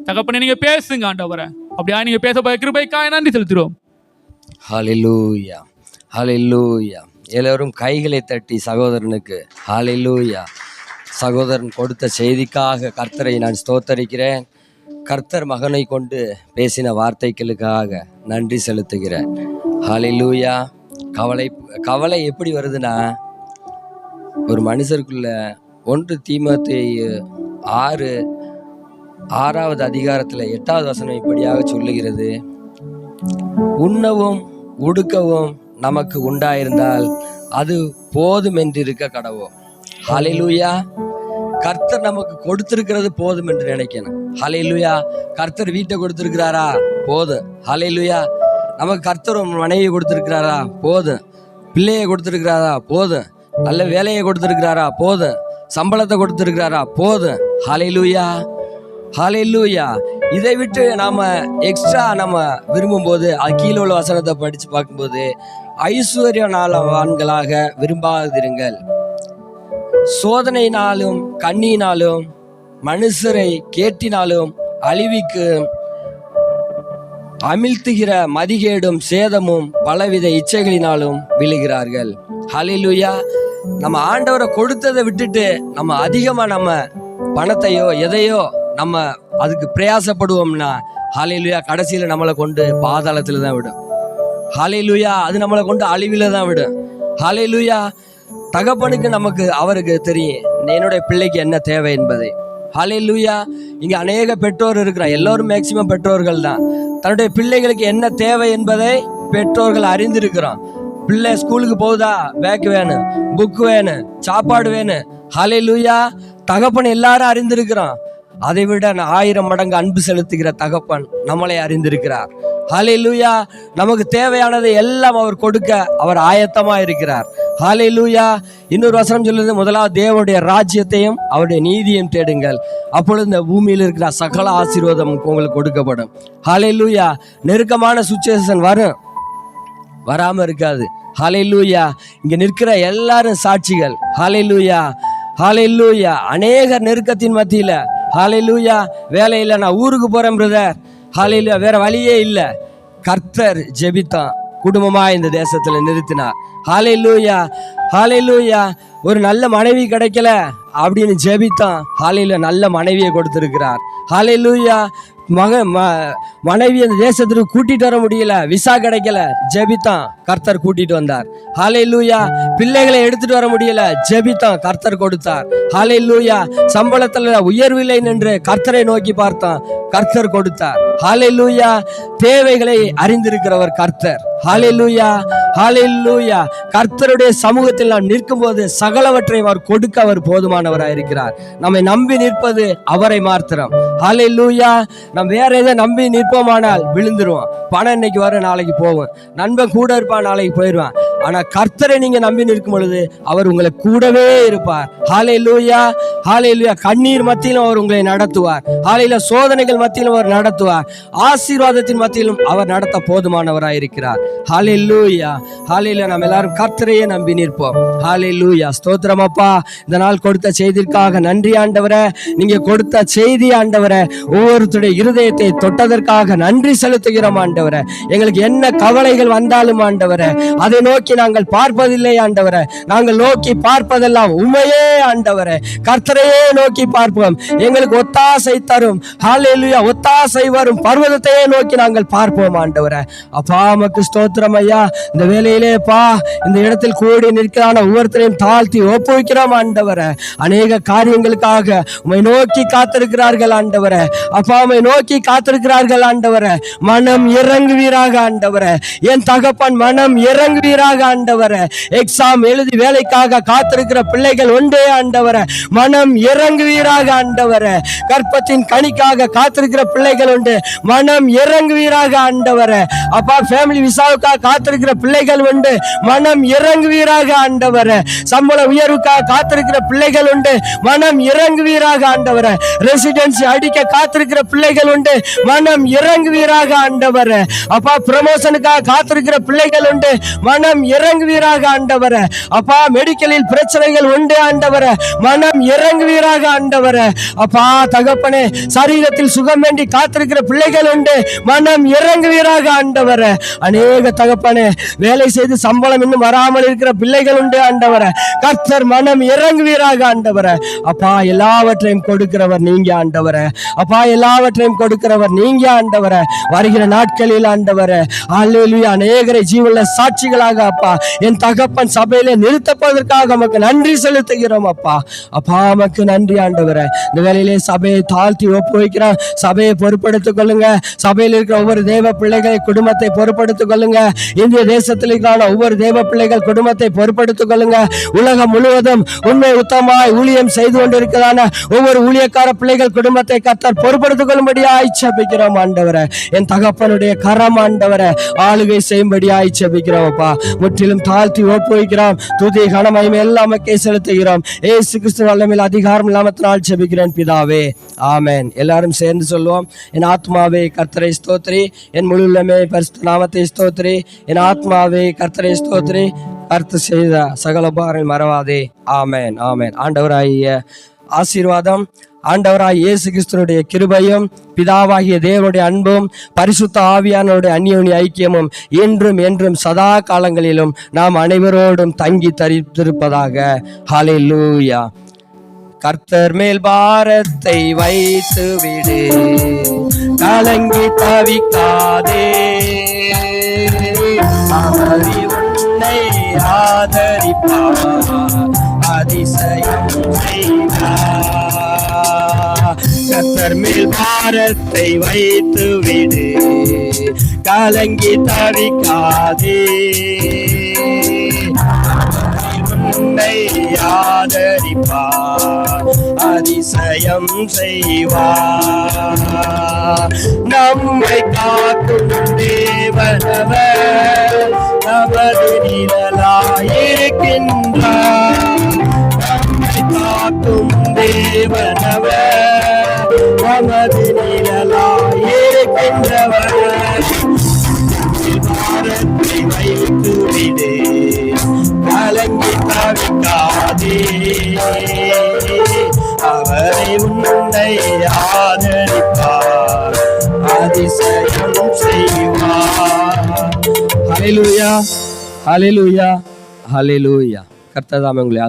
தகப்பனே, நீங்க பேசுங்க ஆண்டவரே. அப்படியா நீங்க பேச கிருபைக்காக நன்றி செலுத்துறோம். ஹல்லேலூயா, ஹல்லேலூயா. எல்லோரும் கைகளை தட்டி சகோதரனுக்கு ஹல்லேலூயா. சகோதரன் கொடுத்த செய்திக்காக கர்த்தரை நான் ஸ்தோத்தரிக்கிறேன். கர்த்தர் மகனை கொண்டு பேசின வார்த்தைகளுக்காக நன்றி செலுத்துகிறேன். ஹல்லேலூயா. கவலை எப்படி வருதுன்னா, ஒரு மனுஷருக்குள்ள 1 தீமோத்தேயு 6வது அதிகாரத்தில் 8வது வசனம் இப்படியாக சொல்லுகிறது, உண்ணவும் உடுக்கவும் நமக்கு உண்டாயிருந்தால் அது போதும் என்று இருக்க கடவோம். ஹல்லேலூயா. கர்த்தர் நமக்கு கொடுத்திருக்கிறது போதும் என்று நினைக்கணும். ஹல்லேலூயா. கர்த்தர் வீட்டை கொடுத்திருக்கிறாரா? போதும். ஹல்லேலூயா. நமக்கு கர்த்தர் மனைவியை கொடுத்திருக்கிறாரா? போதும். பிள்ளையை கொடுத்திருக்கிறாரா? போதும். நல்ல வேலையை கொடுத்திருக்கிறாரா? போதும். சம்பளத்தை கொடுத்திருக்கிறாரா? போதும். ஹல்லேலூயா, ஹல்லேலூயா. இதை விட்டு நாம எக்ஸ்ட்ரா நம்ம விரும்பும் போது, அது கீழே உள்ள வசனத்தை படிச்சு பார்க்கும்போது, ஐஸ்வர்யவான்களாக விரும்பாதிருங்கள், சோதனையினாலும் கண்ணியினாலும் மனுஷரை கேட்டினாலும் அழிவிக்கு அமிழ்த்துகிற மதிகேடும் சேதமும் பலவித இச்சைகளினாலும் விழுகிறார்கள். ஹல்லேலூயா. நம்ம ஆண்டவரை கொடுத்ததை விட்டுட்டு நம்ம அதிகமா நம்ம பணத்தையோ எதையோ நம்ம அதுக்கு பிரயாசப்படுவோம்னா, ஹல்லேலூயா, கடைசியில நம்மளை கொண்டு பாதாளத்துல தான் விடும். ஹல்லேலூயா. அது நம்மளை கொண்டு அழிவில தான் விடும். ஹல்லேலூயா. தகப்பனுக்கு நமக்கு அவருக்கு தெரியும் என்னுடைய பிள்ளைக்கு என்ன தேவை என்பதை. ஹல்லேலூயா. இங்க அநேக பெற்றோர் இருக்கிறார். எல்லோரும் மேக்சிமம் பெற்றோர்கள் தான். தன்னுடைய பிள்ளைகளுக்கு என்ன தேவை என்பதை பெற்றோர்கள் அறிந்திருக்கிறோம். பிள்ளை ஸ்கூலுக்கு போகுதா, பேக் வேணும், புக் வேணும், சாப்பாடு வேணும். ஹல்லேலூயா. தகப்பன் எல்லாரும் அறிந்திருக்கிறோம். அதை விட 1000 மடங்கு அன்பு செலுத்துகிற தகப்பன் நம்மளை அறிந்திருக்கிறார். ஹல்லேலூயா. நமக்கு தேவையானதை எல்லாம் அவர் கொடுக்க அவர் ஆயத்தமா இருக்கிறார். ஹல்லேலூயா. இன்னொரு வசனம் சொல்லுது, முதலாவது தேவனுடைய ராஜ்யத்தையும் அவருடைய நீதியையும் தேடுங்கள், அப்பொழுது இந்த பூமியில் இருக்கிற சகல ஆசீர்வாதம் உங்களுக்கு கொடுக்கப்படும். ஹல்லேலூயா. நெருக்கமான சுச்சுவேஷன் வரும், வராம இருக்காது. ஹல்லேலூயா. இங்க நிற்கிற எல்லாரும் சாட்சிகள். ஹல்லேலூயா. ஹல்லேலூயா. அநேக நெருக்கத்தின் மத்தியில, ஹல்லேலூயா, வேலையில் நான் ஊருக்கு போறேன் பிரதர், ஹல்லேலூயா, வேற வழியே இல்லை, கர்த்தர் ஜெபித்தான் குடும்பமா இந்த தேசத்துல நிறுத்தினார். ஹல்லேலூயா. ஹல்லேலூயா. ஒரு நல்ல மனைவி கிடைக்கல அப்படின்னு ஜெபித்தான், ஹல்லேலூயா, நல்ல மனைவியை கொடுத்திருக்கிறார். ஹல்லேலூயா. மனைவி அந்த தேசத்துக்கு கூட்டிட்டு வர முடியல, விசா கிடைக்கல, ஜெபித்தான், கர்த்தர் கூட்டிட்டு வந்தார். ஹல்லேலூயா. பிள்ளைகளை எடுத்துட்டு வர முடியல, ஜெபித்தான், கர்த்தர் கொடுத்தார். ஹல்லேலூயா. சம்பளத்துல உயர்வில்லை என்று கர்த்தரை நோக்கி பார்த்தான், கர்த்தர் கொடுத்தார். ஹல்லேலூயா. தேவைகளை அறிந்திருக்கிறவர் கர்த்தர். ஹல்லேலூயா. ஹல்லேலூயா. கர்த்தருடைய சமூகத்தில் நாம் நிற்கும் போது சகலவற்றை அவர் கொடுக்க அவர் போதுமானவராயிருக்கிறார். நம்மை நம்பி நிற்பது அவரை மாத்திரம். ஹல்லேலூயா. நம்ம வேற எதை நம்பி நிற்போமானால் விழுந்துருவோம். பணம் இன்னைக்கு வரும், நாளைக்கு போவோம். நண்பன் கூட இருப்பான், நாளைக்கு போயிடுவான். ஆனா கர்த்தரை நீங்க நம்பி நிற்கும் பொழுது அவர் உங்களை கூடவே இருப்பார். ஹல்லேலூயா. ஹல்லேலூயா. கண்ணீர் மத்தியிலும் அவர் உங்களை நடத்துவார். ஹல்லேலூயா. சோதனைகள் மத்தியிலும் அவர் நடத்துவார். ஆசீர்வாதத்தின் மத்தியிலும் அவர் நடத்த போதுமானவராயிருக்கிறார். ஹல்லேலூயா. ஹல்லேலூயா. நாம் எல்லாரும் கர்த்தரையே நம்பி நிற்போம். ஹல்லேலூயா. ஸ்தோத்திரம் அப்பா. இந்த நாள் கொடுத்த செய்திற்காக நன்றி ஆண்டவரே. நீங்க கொடுத்த செய்தி ஆண்டவரே ஒவ்வொருத்தருடைய இருதயத்தை தொட்டதற்காக நன்றி செலுத்துகிறோம் ஆண்டவரே. எங்களுக்கு என்ன கவலைகள் வந்தாலும் ஆண்டவரே அதை நோக்கி நாங்கள் பார்ப்பதில்லை ஆண்டவரே. நாங்கள் நோக்கி பார்ப்பதெல்லாம் உண்மையே ஆண்டவரே, கர்த்தரையே நோக்கி பார்ப்போம். எங்களுக்கு ஒத்தாசை தரும். ஹல்லேலூயா. ஒத்தாசை வரும் பர்வதத்தையே நோக்கி நாங்கள் பார்ப்போம் ஆண்டவரே. அப்பா உமக்கு ஸ்தோத்திரம் ஐயா. இந்த வேலையிலேப்பா இந்த இடத்தில் கூடி நிற்கிறான ஒவ்வொருத்தரையும் தாழ்த்தி ஒப்புவிக்கிறோம் ஆண்டவரே. அநேக காரியங்களுக்காக உம்மை நோக்கி காத்திருக்கிறார்கள் ஆண்டவரே. அப்பா உம்மை நோக்கி காத்திருக்கிறார்கள் ஆண்டவரே. மனம் இறங்குவீராக ஆண்டவரே. என் தகப்பன் மனம் இறங்குவீராக ஆண்டவரே. எக்ஸாம் எழுதி வேலைக்காக காத்திருக்கிற பிள்ளைகள் உண்டே ஆண்டவரே, மனம் இறங்குவீராக ஆண்டவரே. கற்பத்தின் கனிக்காக காத்திருக்கிற பிள்ளைகள் உண்டு, மனம் இறங்குவீராக ஆண்டவரே. அப்பா ஃபேமிலி விசாவுக்காக காத்திருக்கிற பிள்ளைகள் உண்டு, மனம் இறங்குவீராக ஆண்டவரே. சம்பள உயர்வுக்காக காத்திருக்கிற பிள்ளைகள் உண்டு, மனம் இறங்குவீராக ஆண்டவரே. ரெசிடென்சி அடிக்க காத்திருக்கிற பிள்ளைகள் உண்டு, மனம் இறங்குவீராக ஆண்டவரே. அப்பா ப்ரமோஷனுக்காக காத்திருக்கிற பிள்ளைகள் உண்டு, மனம் இறங்குவீராக ஆண்டவரே. அப்பா மெடிக்கலில் பிரச்சனைகள் உண்டு ஆண்டவரே, மனம் இறங்குவீராக ஆண்டவரே. அப்பா தகப்பனே சரீரத்தில் சுகம் வேண்டி காத்திருக்கிற பிள்ளைகள் உண்டு, மனம் இறங்குவீராக ஆண்டவரே. அநேக தகப்பனே வேலை செய்து சம்பளம் இன்னும் வராமல் இருக்கிற பிள்ளைகள் உண்டு ஆண்டவரே. கர்த்தர் மனம் இறங்குவீராக ஆண்டவரே. அப்பா எல்லாவற்றையும் கொடுக்கிறவர் நீங்க ஆண்டவரே. அப்பா எல்லாவற்றையும் கொடுக்கிறவர் நீங்க ஆண்டவரே. வருகிற நாட்களில் ஆண்டவரே ஹல்லேலூயா அநேகரை ஜீவனுள்ள சாட்சிகளாக அப்பா என் தகப்பன் சபையிலே நிறுத்தப்படுவதற்காக நமக்கு நன்றி செலுத்துகிறோம் அப்பா. அப்பா நமக்கு நன்றி ஆண்டவரே. இந்த வேலையிலே சபையை தாழ்த்தி ஒப்புவிக்கிறோம். சபையை பொறுப்படுத்திக் கொள்ளுங்க. சபையில் இருக்கிற ஒவ்வொரு தேவ பிள்ளைகளை குடும்பத்தை பொறுப்படுத்திக் கொள்ளுங்க. இந்திய தேசத்தில் இருக்கிற ஒவ்வொரு தேவ பிள்ளைகள் குடும்பத்தை பொறுப்படுத்திக் கொள்ளுங்க. உலகம் முழுவதும் உண்மை உத்தமாய் ஊழியம் செய்து கொண்டிருக்கிறதான ஒவ்வொரு ஊழியக்கார பிள்ளைகள் குடும்பத்தை கர்த்தர் பொறுப்படுத்திக் கொள்ளும்படியாய் ஜெபிக்கிறோம் ஆண்டவரே. என் தகப்பனுடைய கரம் ஆண்டவரே ஆளுகை செய்யும்படியாய் ஜெபிக்கிறோம் அப்பா. முற்றிலும் தாழ்த்தி ஒப்புவிக்கிறோம். துதி கன மகிமை எல்லாம் உமக்கே செலுத்துகிறோம். இயேசு கிறிஸ்து வல்லமையில் அதிகாரம் நாமத்தினால் ஜெபிக்கிறேன் பிதாவே, ஆமென். எல்லாரும் சேர்ந்து சொல்லுவோம். என் ஆத்மாவே கர்த்தரை ஸ்தோத்திரி, என் முழு உள்ளமே பரிசுத்த நாமத்தை ஸ்தோத்திரி. என் ஆத்மாவே கர்த்தரை ஸ்தோத்திரி, கர்த்தர் செய்த சகல உபகாரங்களை மறவாதே. ஆமென், ஆமென். ஆண்டவராகிய ஆசீர்வாதம், ஆண்டவராய் இயேசு கிறிஸ்துவினுடைய கிருபையும், பிதாவாகிய தேவனுடைய அன்பும், பரிசுத்த ஆவியானவருடைய அந்யோன்ய ஐக்கியமும் இன்றும் என்றும் சதா காலங்களிலும் நாம் அனைவரோடும் தங்கி தரித்திருப்பதாக. ஹல்லேலூயா. கர்த்தர் மேல் பாரத்தை வைத்து விடு, கலங்கி தவிக்காதே. அவர் உன்னை ஆதரிப்பார், அதிசயம் செய்வார். கர்த்தர் மேல் பாரத்தை வைத்து விடு, கலங்கி தவிக்காதே. உன்னை ஆதரிப்பார், அதிசயம் செய்வார். நம்மை காக்கும் தேவனவர் நமது நிழலாயிருக்கின்றார். நம்மை காக்கும் தேவனவர் நமது நிழலாயிருக்கின்றவர். பாரத்தை வைத்து விடு, கலங்கி தவிக்காதே, அவரை உன்னை ஆதரிப்பார், அதிசயம் செய்வார். ஹல்லேலூயா, ஹல்லேலூயா, ஹல்லேலூயா. கர்த்தர் தாமே உங்களை